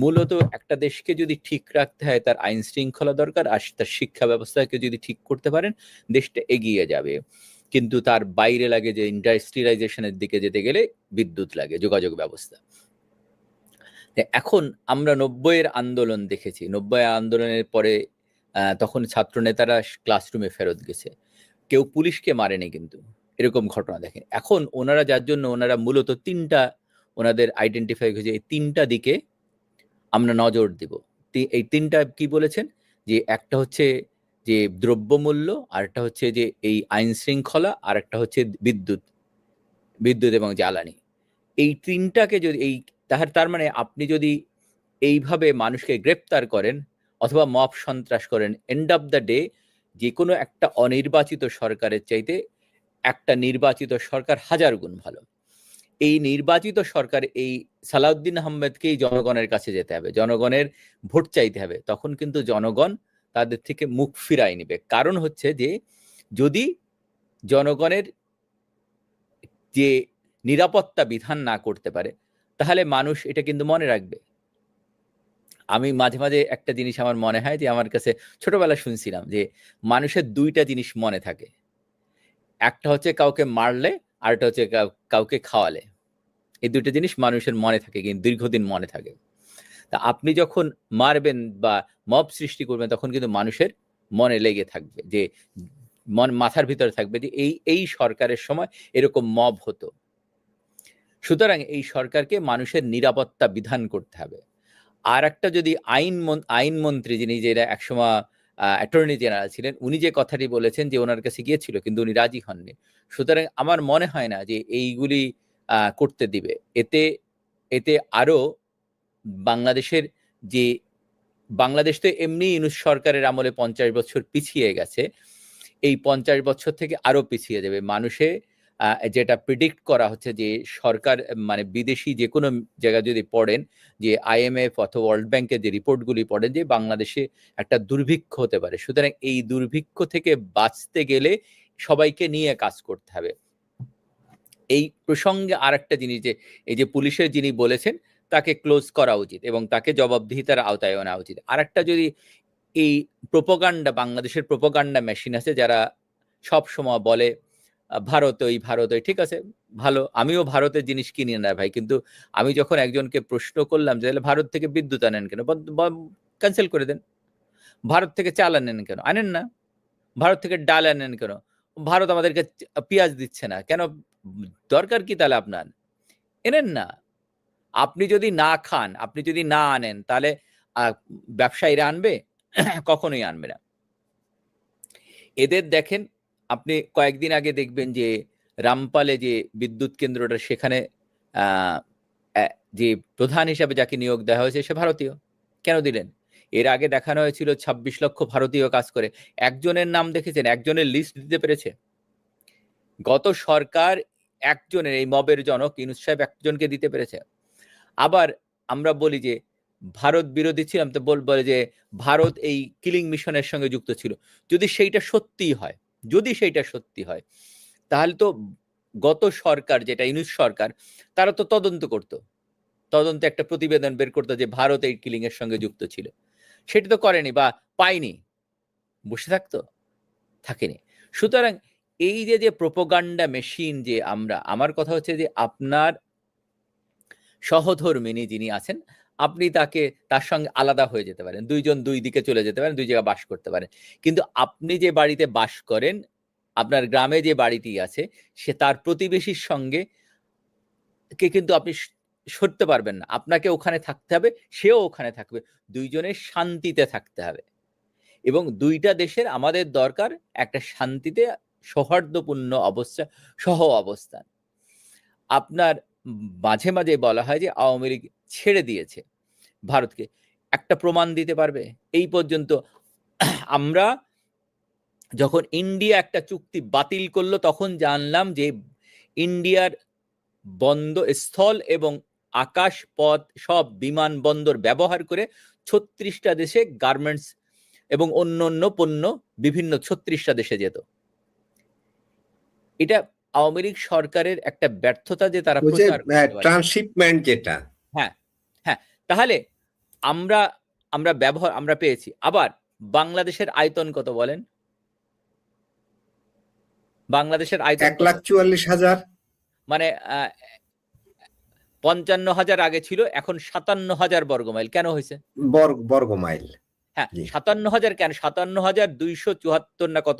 মূলত একটা দেশকে যদি ঠিক রাখতে হয় তার আইন শৃঙ্খলা দরকার, আর তার শিক্ষা ব্যবস্থাকে যদি ঠিক করতে পারেন দেশটা এগিয়ে যাবে। কিন্তু তার বাইরে লাগে যে ইন্ডাস্ট্রিয়ালাইজেশনের দিকে যেতে গেলে বিদ্যুৎ লাগে, যোগাযোগ ব্যবস্থা। এখন আমরা 90-এর আন্দোলন দেখেছি। 90 আন্দোলনের পরে তখন ছাত্র নেতারা ক্লাসরুমে ফেরত গেছে, কেউ পুলিশকে মারেনি, কিন্তু এরকম ঘটনা দেখেন। এখন ওনারা যার জন্য ওনারা মূলত তিনটা ওনাদের আইডেন্টিফাই হয়েছে, এই তিনটা দিকে আমরা নজর দিব। এই তিনটা কি বলেছেন, যে একটা হচ্ছে যে দ্রব্যমূল্য, আরেকটা হচ্ছে যে এই আইন শৃঙ্খলা, আর একটা হচ্ছে বিদ্যুৎ এবং জ্বালানি। এই তিনটাকে যদি তার মানে আপনি যদি এইভাবে মানুষকে গ্রেপ্তার করেন অথবা মব সন্ত্রাস করেন, এন্ড অফ দ্য ডে যে কোনো একটা অনির্বাচিত সরকারের চাইতে একটা নির্বাচিত সরকার 1000 গুণ ভালো। এই নির্বাচিত সরকার, এই সালাউদ্দিন আহমেদকেই জনগণের কাছে যেতে হবে, জনগণের ভোট চাইতে হবে, তখন কিন্তু জনগণ তাদের থেকে মুখ ফিরাই নিবে। কারণ হচ্ছে যে যদি জনগণের যে নিরাপত্তা বিধান না করতে পারে, তাহলে মানুষ এটা কিন্তু মনে রাখবে। আমি মাঝে মাঝে একটা জিনিস আমার মনে হয় যে আমার কাছে ছোটবেলায় শুনছিলাম যে মানুষের দুইটা জিনিস মনে থাকে, একটা হচ্ছে কাউকে মারলে, আর একটা হচ্ছে কাউকে খাওয়ালে। এই দুইটা জিনিস মানুষের মনে থাকে, কিন্তু দীর্ঘদিন মনে থাকে। তা আপনি যখন মারবেন বা মব সৃষ্টি করবেন, তখন কিন্তু মানুষের মনে লেগে থাকবে, যে মাথার ভিতরে থাকবে যে এই সরকারের সময় এরকম মব হতো। সুতরাং এই সরকারকে মানুষের নিরাপত্তা বিধান করতে হবে। আর একটা যদি আইনমন্ত্রী, যিনি যেটা একসময় অ্যাটর্নি জেনারেল ছিলেন, উনি যে কথাটি বলেছেন যে ওনার কাছে গিয়েছিল কিন্তু উনি রাজি হননি। সুতরাং আমার মনে হয় না যে এইগুলি করতে দিবে। এতে আরো বাংলাদেশের যে বাংলাদেশ তো এমনি ইউনূস সরকারের আমলে 50 বছর পিছিয়ে গেছে, এই 50 বছর থেকে আরো পিছিয়ে যাবে। মানুষে যেটা প্রিডিক্ট করা হচ্ছে যে সরকার, মানে বিদেশি যে কোনো জায়গায় যদি পড়েন, যে IMF অথবা ওয়ার্ল্ড ব্যাংকের যে রিপোর্টগুলি পড়েন, যে বাংলাদেশে একটা দুর্ভিক্ষ হতে পারে। সুতরাং এই দুর্ভিক্ষ থেকে বাঁচতে গেলে সবাইকে নিয়ে কাজ করতে হবে। এই প্রসঙ্গে আরেকটা জিনিস, যে এই যে পুলিশের যিনি বলেছেন তাকে ক্লোজ করা উচিত এবং তাকে জবাবদিহিতার আওতায় আনা উচিত। আরেকটা, যদি এই প্রোপাগান্ডা, বাংলাদেশের প্রোপাগান্ডা মেশিন আছে যারা সব সময় বলে ভারত ওই ভারত ওই, ঠিক আছে ভালো, আমিও ভারতের জিনিস কিনি না ভাই, কিন্তু আমি যখন একজনকে প্রশ্ন করলাম যে ভারত থেকে বিদ্যুৎ আনেন কেন, ক্যান্সেল করে দেন। ভারত থেকে চাল আনেন কেন, আনেন না। ভারত থেকে ডাল আনেন কেন, ভারত আমাদেরকে পেঁয়াজ দিচ্ছে না কেন, দরকার কি তাহলে আপনার, এনেন না। আপনি যদি না খান, আপনি যদি না আনেন, তাহলে ব্যবসায়ীরা আনবে? কখনোই আনবে না। এদের দেখেন, আপনি কয়েকদিন আগে দেখবেন যে রামপালে যে বিদ্যুৎ কেন্দ্রটা, সেখানে যে প্রধান হিসাবে যাকে নিয়োগ দেওয়া হয়েছে সে ভারতীয়। কেন দিলেন? এর আগে দেখানো হয়েছিল 26 লক্ষ ভারতীয় কাজ করে, একজনের নাম দেখেছেন? একজনের লিস্ট দিতে পেরেছে? গত সরকার একজনের, এই মবের জনক ইউনূস সাহেব একজনকে দিতে পেরেছে। আবার আমরা বলি যে ভারত বিরোধী ছিলাম, তো বলে যে ভারত এই কিলিং মিশনের সঙ্গে যুক্ত ছিল। যদি সেইটা সত্যি হয়, যদি সেইটা সত্যি হয়, তাহলে তো গত সরকার, যেটা ইউনূস সরকার, তারা তো তদন্ত করতো, তদন্তে একটা প্রতিবেদন বের করতো যে ভারত এই কিলিং এর সঙ্গে যুক্ত ছিল। সেটা তো করেনি বা পায়নি, বসে থাকতো? থাকেনি। সুতরাং এই যে প্রোপাগান্ডা মেশিন, যে আমার কথা হচ্ছে যে আপনার সহধর্মিনী যিনি আছেন, আপনি তার সঙ্গে আলাদা হয়ে যেতে পারেন, দুইজন দুই দিকে চলে যেতে পারেন, দুই জায়গায় বাস করতে পারেন, কিন্তু আপনি যে বাড়িতে বাস করেন, আপনার গ্রামে যে বাড়িটি আছে, সে তার প্রতিবেশীর সঙ্গে কিন্তু আপনি সরতে পারবেন না। আপনাকে ওখানে থাকতে হবে, সেও ওখানে থাকবে, দুইজনের শান্তিতে থাকতে হবে। এবং দুইটা দেশের আমাদের দরকার একটা শান্তিতে সৌহার্দ্যপূর্ণ অবস্থান। আপনার মাঝে মাঝে বলা হয় যে আওয়ামী লীগ ছেড়ে দিয়েছে ভারতকে, একটা প্রমাণ দিতে পারবে? এই পর্যন্ত আমরা যখন ইন্ডিয়া একটা চুক্তি বাতিল করলো, তখন জানলাম যে ইন্ডিয়ার বন্দর, স্থল এবং আকাশ পথ সব বিমানবন্দর ব্যবহার করে 36টা দেশে গার্মেন্টস এবং অন্য পণ্য বিভিন্ন 36টা দেশে যেত। এটা আওয়ামী লীগ সরকারের একটা ব্যর্থতা যে তারা প্রচার করতে পারে, ট্রান্সশিপমেন্ট যেটা। হ্যাঁ হ্যাঁ, তাহলে আমরা পেয়েছি। আবার বাংলাদেশের আয়তন কত বলেন? বাংলাদেশের আয়তন 1,44,000, মানে 55,000 আগে ছিল, এখন 57,000 বর্গমাইল। কেন হয়েছে? বর্গমাইল। হ্যাঁ, 57,000 কেন? 57,274 না কত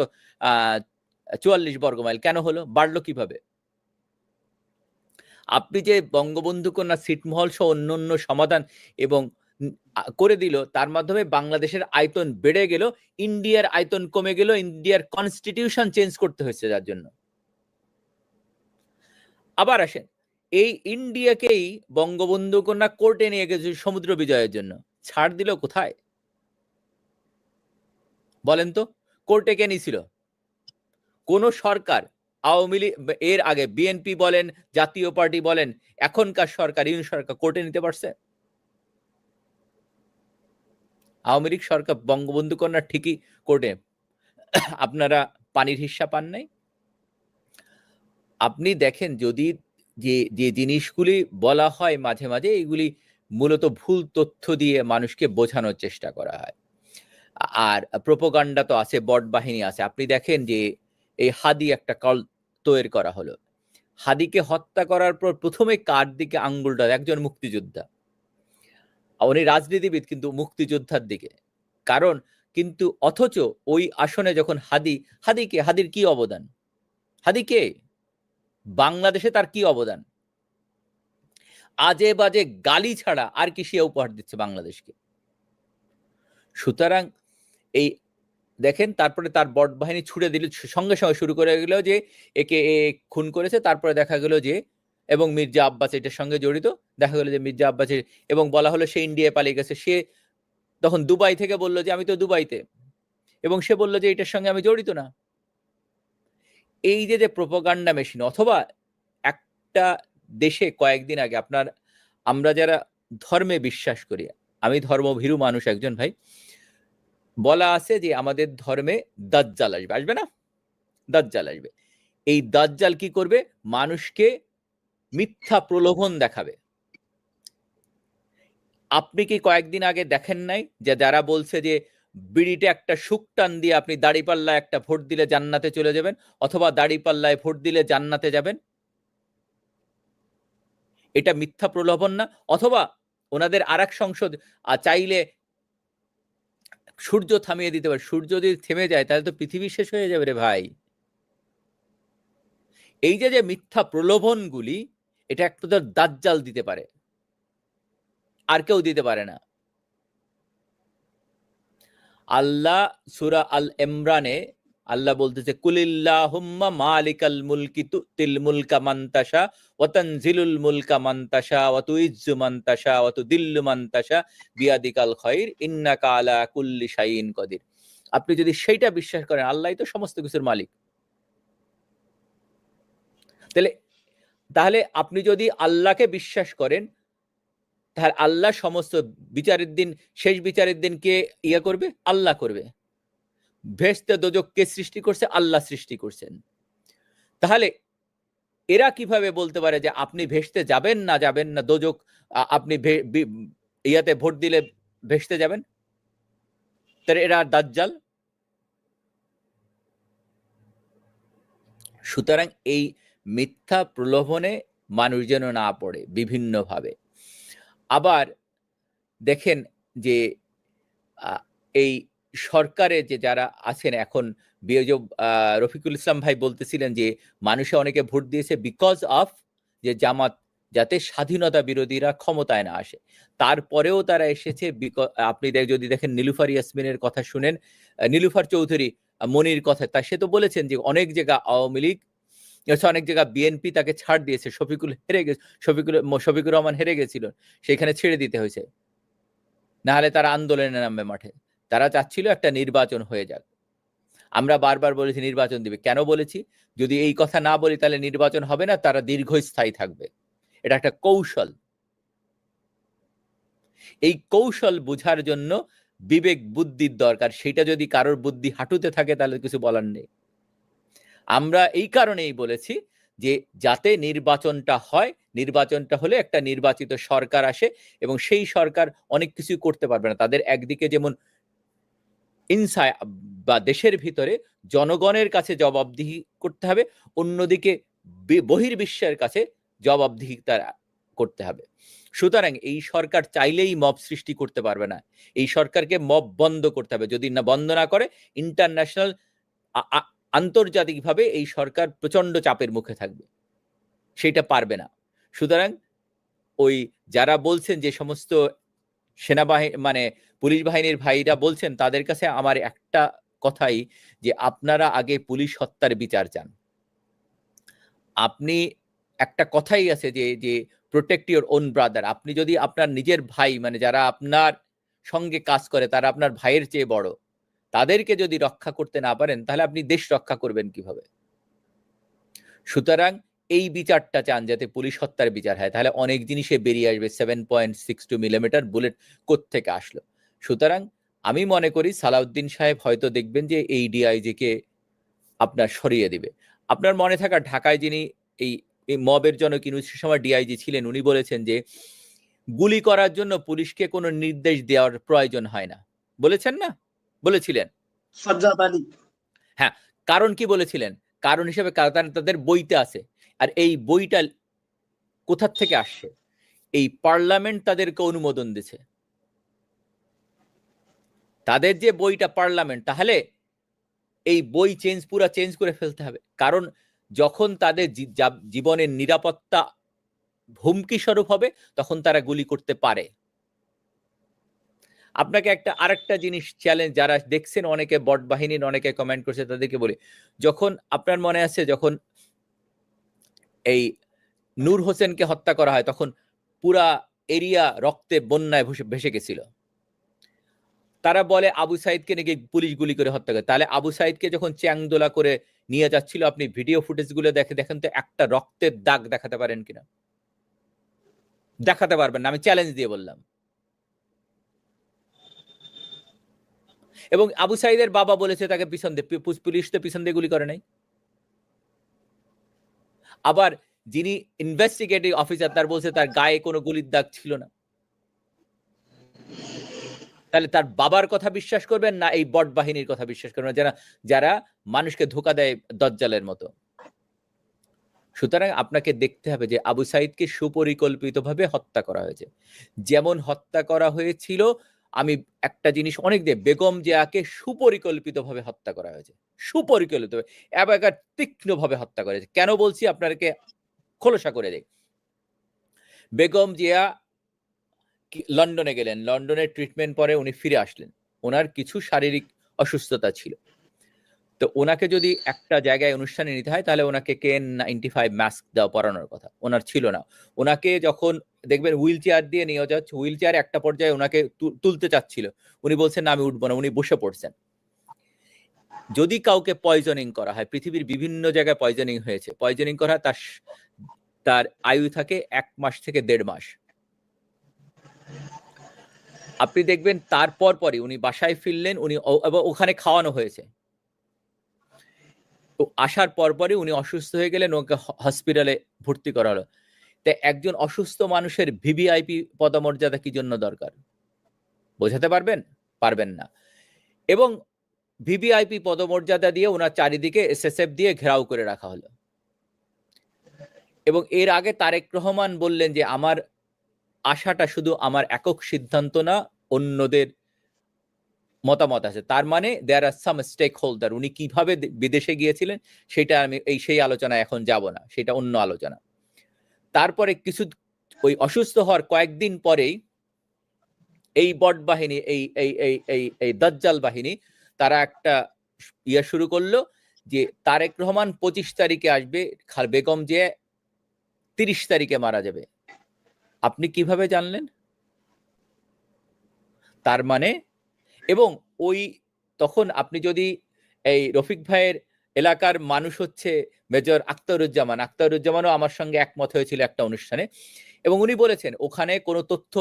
44 বর্গমাইল কেন হলো? বাড়লো কিভাবে? আপনি যে বঙ্গবন্ধু কন্যা, ছিটমহল সহ অন্য সমাধান এবং করে দিল, তার মাধ্যমে বাংলাদেশের আয়তন বেড়ে গেল, ইন্ডিয়ার আয়তন কমে গেল, ইন্ডিয়ার কনস্টিটিউশন চেঞ্জ করতে হয়েছে যার জন্য। আবার আসেন, এই ইন্ডিয়াকেই বঙ্গবন্ধু কন্যা কোর্টে নিয়ে গেছে সমুদ্র বিজয়ের জন্য, ছাড় দিল কোথায় বলেন তো? কোর্টে কে নিয়েছিল? কোন সরকার, আওয়ামী লীগ, এর আগে বিএনপি বলেন, জাতীয় পার্টি বলেন, এখনকার সরকার, ইউনিট সরকার কোর্টে নিতে পারছে? আওয়ামী লীগ সরকার বঙ্গবন্ধু কন্যা ঠিকই কোর্টে, আপনারা পানির হিস্সা পান নাই। আপনি দেখেন, যদি যে জিনিসগুলি বলা হয় মাঝে মাঝে, এগুলি মূলত ভুল তথ্য দিয়ে মানুষকে বোঝানোর চেষ্টা করা হয়। আর প্রোপাগান্ডা তো আছে, বট বাহিনী আছে। আপনি দেখেন যে এই হাদি একটা কল তৈরি করা হলো, হাদিকে হত্যা করার পর প্রথমে কার দিকে আঙ্গুলটা? একজন মুক্তিযোদ্ধা, উনি রাজনীতিবিদ কিন্তু মুক্তিযোদ্ধার দিকে। কারণ কিন্তু অথচ ওই আসনে যখন হাদির কি অবদান? হাদি কে? বাংলাদেশে তার কি অবদান? আজে বাজে গালি ছাড়া আর কি সে উপহার দিচ্ছে বাংলাদেশকে? সুতরাং এই দেখেন, তারপরে তার বট বাহিনী ছুড়ে দিল, সঙ্গে সঙ্গে শুরু করে গেল যে একে খুন করেছে। তারপরে দেখা গেল যে, এবং মির্জা আব্বাস এটার সঙ্গে জড়িত, দেখা গেল যে মির্জা আব্বাস, এবং বলা হলো সে ইন্ডিয়ায় পালিয়ে গেছে। সে তখন দুবাই থেকে বলল যে আমি তো দুবাইতে, এবং সে বলল যে এটার সঙ্গে আমি জড়িত না। এই যে প্রোপাগান্ডা মেশিন, অথবা একটা দেশে কয়েকদিন আগে আমরা যারা ধর্মে বিশ্বাস করি, আমি ধর্মভীরু মানুষ একজন ভাই, বলা আছে যে আমাদের ধর্মে দাজ্জাল আসবে না? দাজ্জাল আসবে। এই দাজ্জাল কি করবে? মানুষকে মিথ্যা প্রলোভন দেখাবে। আপনি কি কয়েকদিন আগে দেখেন নাই যে যারা বলছে যে বিড়িতে একটা সুখ টান দিয়ে আপনি দাঁড়িপাল্লায় একটা ভোট দিলে জান্নাতে চলে যাবেন, অথবা দাঁড়িপাল্লায় ভোট দিলে জান্নাতে যাবেন? এটা মিথ্যা প্রলোভন না? অথবা ওনাদের আরেক সংসদ চাইলে সূর্য থামিয়ে দিতে পারে। সূর্য যদি থেমে যায় তাহলে তো পৃথিবী শেষ হয়ে যাবে রে ভাই। এই যে মিথ্যা প্রলোভনগুলি, এটা একটা তো দাজ্জাল দিতে পারে, আর কেউ দিতে পারে না। আল্লাহ সূরা আল ইমরানে আল্লাহ বলতেছে, কুলিল্লাহুম্মা মালিকাল মুলকি তুতিল মুলকা মান তাশা ওয়া তানজিলুল মুলকা মান তাশা ওয়া তুইজ্জু মান তাশা ওয়া তুদিল্লু মান তাশা বিয়াদিকাল খায়র ইন্নাকা আলা কুল্লি শাইইন কদির। আপনি যদি সেইটা বিশ্বাস করেন, আল্লাহই তো সমস্ত কিছুর মালিক, তাহলে আপনি যদি আল্লাহকে বিশ্বাস করেন, তাহলে আল্লাহ সমস্ত বিচারের দিন, শেষ বিচারের দিন কে করবে? আল্লাহ করবে। ভেস্তে দোজক কে সৃষ্টি করছে? আল্লাহ সৃষ্টি করছেন। তাহলে এরা কিভাবে বলতে পারে যে আপনি ভেস্তে যাবেন না দোজক, আপনি ইয়াতে ভোট দিলে ভেস্তে যাবেন? তাহলে এরা দাজ্জাল। সুতরাং এই মিথ্যা প্রলোভনে মানুষ যেন না পড়ে বিভিন্নভাবে। আবার দেখেন যে এই সরকারে যে যারা আছেন এখন, রফিকুল ইসলাম ভাই বলতেছিলেন যে মানুষে অনেকে ভোট দিয়েছে বিকজ অফ যে জামাত, যাতে স্বাধীনতা বিরোধীরা ক্ষমতায় না আসে। তারপরেও তারা এসেছে। আপনি যদি দেখেন নিলুফার ইয়াসমিনের কথা শুনেন, নিলুফার চৌধুরী মনির কথা, তা সে তো বলেছেন যে অনেক জায়গা আওয়ামী লীগ, অনেক জায়গা বিএনপি তাকে ছাড় দিয়েছে। শফিকুর রহমান হেরে গেছিল, সেখানে ছেড়ে দিতে হয়েছে, না হলে তারা আন্দোলনে নামবে মাঠে। তারা চাচ্ছিল একটা নির্বাচন হয়ে যাক। আমরা বারবার বলেছি নির্বাচন দিবে। কেন বলেছি? যদি এই কথা না বলি তাহলে নির্বাচন হবে না, তারা দীর্ঘস্থায়ী থাকবে। এটা একটা কৌশল। এই কৌশল বোঝার জন্য বিবেক বুদ্ধির দরকার। সেটা যদি কারোর বুদ্ধি হাঁটুতে থাকে তাহলে কিছু বলার নেই। আমরা এই কারণেই বলেছি যে যাতে নির্বাচনটা হয়, নির্বাচনটা হলে একটা নির্বাচিত সরকার আসে, এবং সেই সরকার অনেক কিছু করতে পারবে না। তাদের একদিকে যেমন ইনসাইড বা দেশের ভিতরে জনগণের কাছে জবাবদিহি করতে হবে, অন্যদিকে বহির্বিশ্বের কাছে জবাবদিহিতা করতে হবে। সুতরাং এই সরকার চাইলেই মব সৃষ্টি করতে পারবে না। এই সরকারকে মব বন্ধ করতে হবে। যদি না বন্ধ না করে, ইন্টারন্যাশনাল আন্তর্জাতিকভাবে এই সরকার প্রচন্ড চাপের মুখে থাকবে, সেটা পারবে না। সুতরাং ওই যারা বলছেন যে সমস্ত সেনাবাহিনী মানে পুলিশ বাহিনীর ভাইরা বলছেন, তাদের কাছে আমার একটা কথাই, যে আপনারা আগে পুলিশ হত্যার বিচার চান। আপনি একটা কথাই আছে যে প্রোটেক্ট ইউর ওন ব্রাদার। আপনি যদি আপনার নিজের ভাই, মানে যারা আপনার সঙ্গে কাজ করে, তারা আপনার ভাইয়ের চেয়ে বড়, তাদেরকে যদি রক্ষা করতে না পারেন, তাহলে আপনি দেশ রক্ষা করবেন কিভাবে? সুতরাং এই বিচারটা চান, যাতে পুলিশ হত্যার বিচার হয়। তাহলে অনেক জিনিসে বেরিয়ে আসবে 7.62 মিলিমিটার বুলেট কোত্থেকে আসলো। সুতরাং আমি মনে করি সালাউদ্দিন সাহেব হয়তো দেখবেন যে এই ডিআইজি কে আপনার সরিয়ে দিবে। আপনার মনে থাকা ঢাকায় যিনি এই মবের জনক ইউনূসের সময় ডিআইজি ছিলেন, উনি বলেছেন যে গুলি করার জন্য পুলিশকে কোনো নির্দেশ দেওয়ার প্রয়োজন হয় না। বলেছেন না? বলেছিলেন। সাজ্জাদ আলী। হ্যাঁ, কারণ কি বলেছিলেন? কারণ হিসেবে তাদের বইতে আছে। আর এই বইটা কোথার থেকে আসছে? এই পার্লামেন্ট তাদেরকে অনুমোদন দিয়েছে। তাদের যে বইটা পার্লামেন্ট, তাহলে এই বই পুরা চেঞ্জ করে ফেলতে হবে। কারণ যখন তাদের জীবনের নিরাপত্তা হুমকি স্বরূপ হবে, তখন তারা গুলি করতে পারে। আপনাকে আরেকটা জিনিস চ্যালেঞ্জ, যারা দেখছেন, অনেকে বট বাহিনীর অনেকে কমেন্ট করছে, তাদেরকে বলি, যখন আপনার মনে আছে যখন এই নূর হোসেনকে হত্যা করা হয়, তখন পুরা এরিয়া রক্তে বন্যায় ভেসে গেছিল। তারা বলে আবু সাইদকে নাকি পুলিশ গুলি করে হত্যা করে। তাহলে আবু সাইদকে যখন চ্যাংদোলা করে নিয়ে যাচ্ছিল, আপনি ভিডিও ফুটেজ গুলো দেখেন তো একটা রক্তের দাগ দেখাতে পারেন কিনা? দেখাতে পারবেন না, আমি চ্যালেঞ্জ দিয়ে বললাম। এবং আবু সাইদের বাবা বলেছে তাকে পিছন দিয়ে, পুলিশ তো পিছন দিয়ে গুলি করে নাই। আবার যিনি ইনভেস্টিগেটিভ অফিসার তার বলছে তার গায়ে কোনো গুলির দাগ ছিল না, তাহলে তার বাবার কথা বিশ্বাস করবেন না এই বট বাহিনীর কথা বিশ্বাস করবেন, যারা যারা মানুষকে ধোকা দেয় দজ্জালের মতো? সুতরাং আপনাকে দেখতে হবে যে আবু সাইদকে সুপরিকল্পিতভাবে হত্যা করা হয়েছে। যেমন হত্যা করা হয়েছিল, আমি একটা জিনিস অনেক দিয়ে, বেগম জিয়াকে সুপরিকল্পিতভাবে হত্যা করা হয়েছে, সুপরিকল্পিতভাবে এবং তীক্ষ্ণভাবে হত্যা করেছে। কেন বলছি আপনাকে খোলসা করে দেই। বেগম জিয়া লন্ডনে গেলেন, লন্ডনের ট্রিটমেন্ট পরে উনি ফিরে আসলেন, ওনার কিছু শারীরিক অসুস্থতা ছিল, তো ওনাকে যদি একটা জায়গায় অনুষ্ঠানে নিতে হয় তাহলে ওনাকে KN95 মাস্ক দেওয়া পরানোর কথা, ওনার ছিল না। ওনাকে যখন দেখবেন হুইল চেয়ার দিয়ে নিয়ে যাচ্ছে, হুইল চেয়ার একটা পর্যায়ে ওনাকে তুলতে চাচ্ছিল, উনি বলছেন না আমি উঠবো না, উনি বসে পড়ছেন। যদি কাউকে পয়জনিং করা হয়, পৃথিবীর বিভিন্ন জায়গায় পয়জনিং হয়েছে, পয়জনিং করা তার আয়ু থাকে 1 মাস থেকে 1.5 মাস। আপনি দেখবেন তারপর পরে উনি বাসায় ফিরলেন, উনি ওখানে খাওয়ানো হয়েছে, তো আসার পরপরই উনি অসুস্থ হয়ে গেলেন, ওকে হসপিটালে ভর্তি করা হলো। তাই একজন অসুস্থ মানুষের ভিভিআইপি পদমর্যাদা কি জন্য দরকার? বোঝাতে পারবেন? পারবেন না। এবং ভিভিআইপি পদমর্যাদা দিয়ে ওনার চারিদিকে SSF দিয়ে ঘেরাও করে রাখা হলো। এবং এর আগে তারেক রহমান বললেন যে আমার আশাটা শুধু আমার একক সিদ্ধান্ত না, অন্যদের মতামত আছে। তার মানে দেয়ার আর সাম স্টেক হোল্ডার। উনি কিভাবে বিদেশে গিয়েছিলেন সেটা আমি সেই আলোচনায় এখন যাব না, সেটা অন্য আলোচনা। তারপরে কিছু ওই অসুস্থ হওয়ার কয়েকদিন পরেই এই বট বাহিনী, এই দাজ্জাল বাহিনী, তারা একটা শুরু করলো যে তারেক রহমান 25 তারিখে আসবে, বেগম জিয়া 30 তারিখে মারা যাবে। আপনি কিভাবে জানলেন? তার মানে, এবং ওই তখন আপনি যদি এই রফিক ভাইয়ের এলাকার মানুষ হচ্ছে মেজর আখতারুজ্জামানও আমার সঙ্গে একমত হয়েছিল একটা অনুষ্ঠানে, এবং উনি বলেছেন ওখানে কোনো তথ্য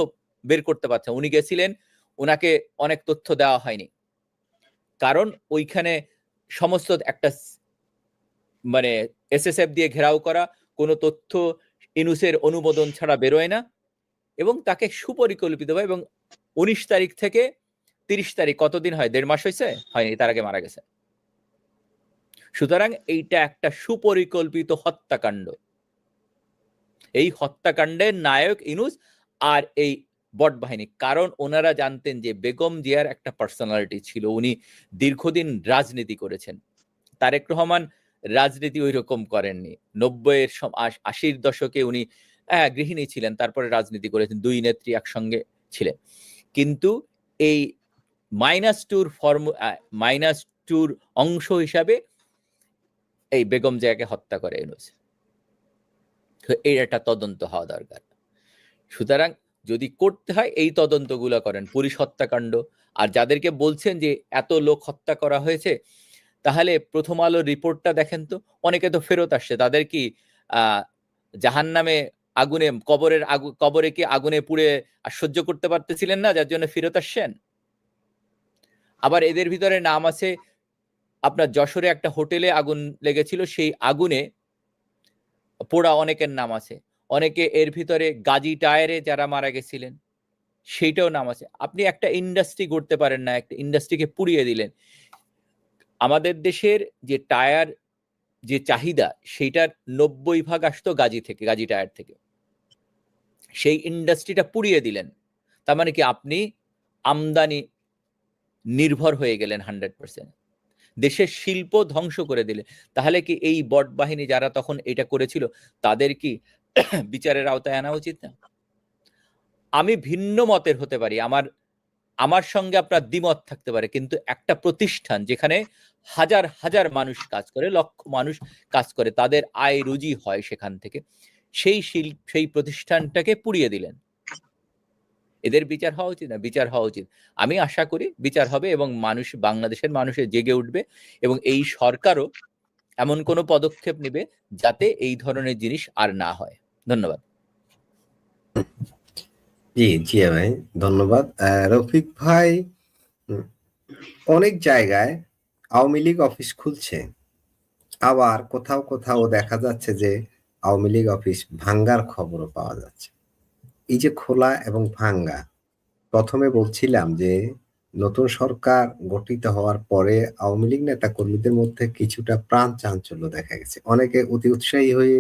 বের করতে পারছেন। উনি গেছিলেন, ওনাকে অনেক তথ্য দেওয়া হয়নি, কারণ ওইখানে সমস্ত একটা মানে SSF দিয়ে ঘেরাও করা, কোনো তথ্য ইনুসের অনুমোদন ছাড়া বেরোয় না, এবং তাকে সুপরিকল্পিতভাবে, এবং 19 তারিখ থেকে 30 তারিখ কতদিন হয়? 1.5 মাস হয়নি, তার আগে মারা গেছে। সুতরাং এইটা একটা সুপরিকল্পিত হত্যাকাণ্ড। এই হত্যাকাণ্ডের নায়ক ইনুস আর এই বট বাহিনী, কারণ ওনারা জানতেন যে বেগম জিয়ার একটা পার্সোনালিটি ছিল, উনি দীর্ঘদিন রাজনীতি করেছেন। তারেক রহমান রাজনীতি ওই রকম করেননি। 90-এর 80-র দশকে উনি গৃহিণী ছিলেন, তারপরে রাজনীতি করেছেন, দুই নেত্রী একসঙ্গে ছিলেন। কিন্তু এই -2 অংশ হিসাবে এই বেগম জিয়াকে হত্যা করে ইউনূস। এর একটা তদন্ত হওয়া দরকার। সুতরাং যদি করতে হয় এই তদন্তগুলো করেন, পুলিশ হত্যাকাণ্ড। আর যাদেরকে বলছেন যে এত লোক হত্যা করা হয়েছে, তাহলে প্রথম আলো রিপোর্টটা দেখেন তো, অনেকে তো ফেরত আসছে, তাদের কি জাহান্নামে আগুনে কবরে কি আগুনে পুড়ে আর সহ্য করতে পারতেছিলেন না, যার জন্য ফেরত আসছেন? আবার এদের ভিতরে নাম আছে, আপনার যশোরে একটা হোটেলে আগুন লেগেছিল, সেই আগুনে পোড়া অনেকের নাম আছে। অনেকে এর ভিতরে গাজী টায়ারে যারা মারা গেছিলেন সেইটাও নাম আছে। আপনি একটা ইন্ডাস্ট্রি করতে পারেন না, একটা ইন্ডাস্ট্রিকে পুড়িয়ে দিলেন। আমাদের দেশের যে টায়ার যে চাহিদা, সেইটার 90% আসতো গাজী টায়ার থেকে। সেই ইন্ডাস্ট্রিটা পুড়িয়ে দিলেন, তার মানে কি আপনি আমদানি নির্ভর হয়ে গেলেন 100%। দেশের শিল্প ধ্বংস করে দিলে। তাহলে কি এই বট বাহিনী যারা তখন এটা করেছিল তাদের কি বিচারের আওতায় আনা উচিত না? আমি ভিন্ন মতের হতে পারি, আমার সঙ্গে আপনার দ্বিমত থাকতে পারে, কিন্তু একটা প্রতিষ্ঠান যেখানে হাজার হাজার মানুষ কাজ করে, লক্ষ মানুষ কাজ করে, তাদের আয় রুজি হয় সেখান থেকে, সেই প্রতিষ্ঠানটাকে পুড়িয়ে দিলেন। এদের বিচার হওয়া উচিত না? বিচার হওয়া উচিত। আমি আশা করি বিচার হবে এবং বাংলাদেশের মানুষের জেগে উঠবে, এবং এই সরকারও এমন কোনো পদক্ষেপ নেবে যাতে এই ধরনের জিনিস আর না হয়। ধন্যবাদ। জি জিয়া ভাই, ধন্যবাদ। রফিক ভাই, অনেক জায়গায় আওয়ামী লীগ অফিস খুলছে, আবার কোথাও কোথাও দেখা যাচ্ছে যে আওয়ামী লীগ অফিস ভাঙ্গার খবরও পাওয়া যাচ্ছে। এই যে খোলা এবং ভাঙ্গা, প্রথমে বলছিলাম যে নতুন সরকার গঠিত হওয়ার পরে আওয়ামী লীগ নেতা কর্মীদের মধ্যে কিছুটা প্রাণ চাঞ্চল্য দেখা গেছে, অনেকে অতি উৎসাহী হয়ে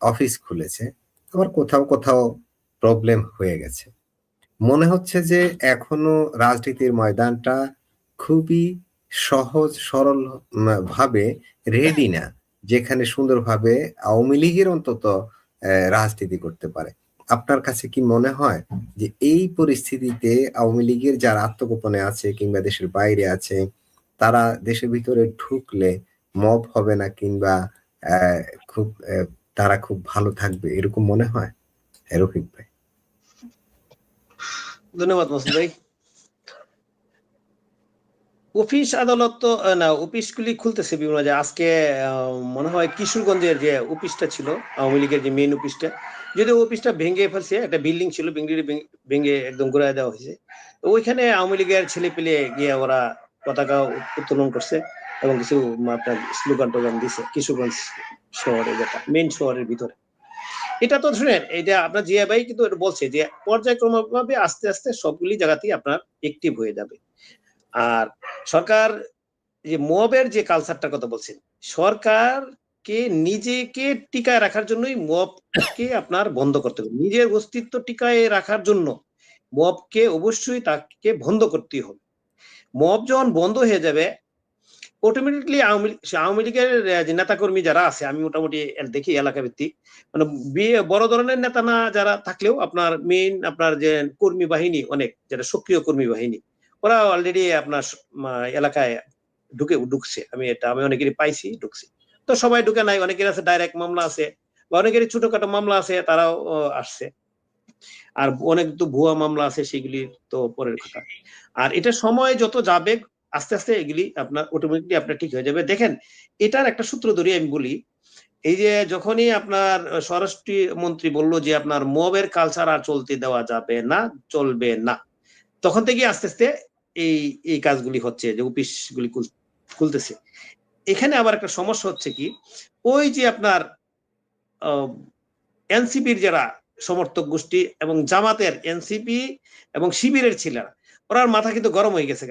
অফিস খুলেছে, আবার কোথাও কোথাও প্রবলেম হয়ে গেছে। মনে হচ্ছে যে এখনো রাজনীতির ময়দানটা খুবই সহজ সরল ভাবে রেডি না, যেখানে সুন্দরভাবে আওয়ামী লীগের অন্তত রাজনীতি করতে পারে। আপনার কাছে কি মনে হয় যে এই পরিস্থিতিতে আওয়ামী লীগের যারা আত্মগোপনে আছে কিংবা দেশের বাইরে আছে, তারা দেশের ভিতরে ঢুকলে মব হবে না, কিংবা খুব তারা খুব ভালো থাকবে, এরকম মনে হয়? রফিক ভাই। ধন্যবাদ মাসুদ ভাই। অফিস আদালত তো না, অফিসগুলি খুলতেছে বিভিন্ন জায়গায়। আজকে মনে হয় কিশোরগঞ্জের যে অফিসটা ছিল আওয়ামী লীগের, যে মেইন অফিসটা, যদিও অফিসটা ভেঙে ফেলছে, একটা বিল্ডিং ছিল, ভেঙে একদম ঘুরাই দেওয়া হয়েছে। তো ওইখানে আওয়ামী লীগের ছেলে পেলে গিয়ে ওরা পতাকা উত্তোলন করছে এবং কিছু আপনার স্লোগান টোগান দিছে কিশোরগঞ্জ শহরে, যেটা মেইন শহরের ভিতরে। এটা তো শুনেন, এটা আপনার জিয়া ভাই কিন্তু এটা বলছে যে পর্যায়ক্রমভাবে আস্তে আস্তে সবগুলি জায়গাতেই আপনার অ্যাক্টিভ হয়ে যাবে। আর সরকার যে মবের যে কালচারটার কথা বলছেন, সরকারকে নিজেকে টিকায় রাখার জন্যই মবকে আপনার বন্ধ করতে হবে। নিজের অস্তিত্ব টিকায় রাখার জন্য মবকে অবশ্যই তাকে বন্ধ করতে হবে। মব যখন বন্ধ হয়ে যাবে, অটোমেটিকলি আওয়ামী লীগের যে নেতাকর্মী যারা আছে, আমি মোটামুটি দেখি এলাকা ভিত্তিক, মানে বড় ধরনের নেতা না যারা থাকলেও আপনার মেইন আপনার যে কর্মী বাহিনী, অনেক যেটা সক্রিয় কর্মী বাহিনী, ওরা অলরেডি আপনার এলাকায় ঢুকছে। আমি অনেকেরই পাইছি ঢুকছে। তো সবাই ঢুকে নাই, অনেকের আছে ডাইরেক্ট মামলা আছে, বা অনেকেরই ছোটখাটো মামলা আছে, তারাও আসছে। আর অনেক তো ভুয়া মামলা আছে, সেগুলি তো পরের কথা। আর এটা সময় যত যাবে আস্তে আস্তে এগুলি আপনার অটোমেটিকলি আপনার ঠিক হয়ে যাবে। দেখেন, এটার একটা সূত্র ধরে আমি বলি, এই যে যখনই আপনার স্বরাষ্ট্র মন্ত্রী বললো যে আপনার মবের কালচার আর চলতে দেওয়া যাবে না, চলবে না, তখন থেকে আস্তে আস্তে এই এই কাজগুলি হচ্ছে, যে অফিসগুলি খুলতেছে। এখানে আবার একটা সমস্যা হচ্ছে কি, ওই যে আপনার এনসিপির যারা সমর্থক গোষ্ঠী এবং জামাতের এনসিপি এবং শিবিরের ছেলেরা, ওরা মাথা কিন্তু গরম হয়ে গেছে।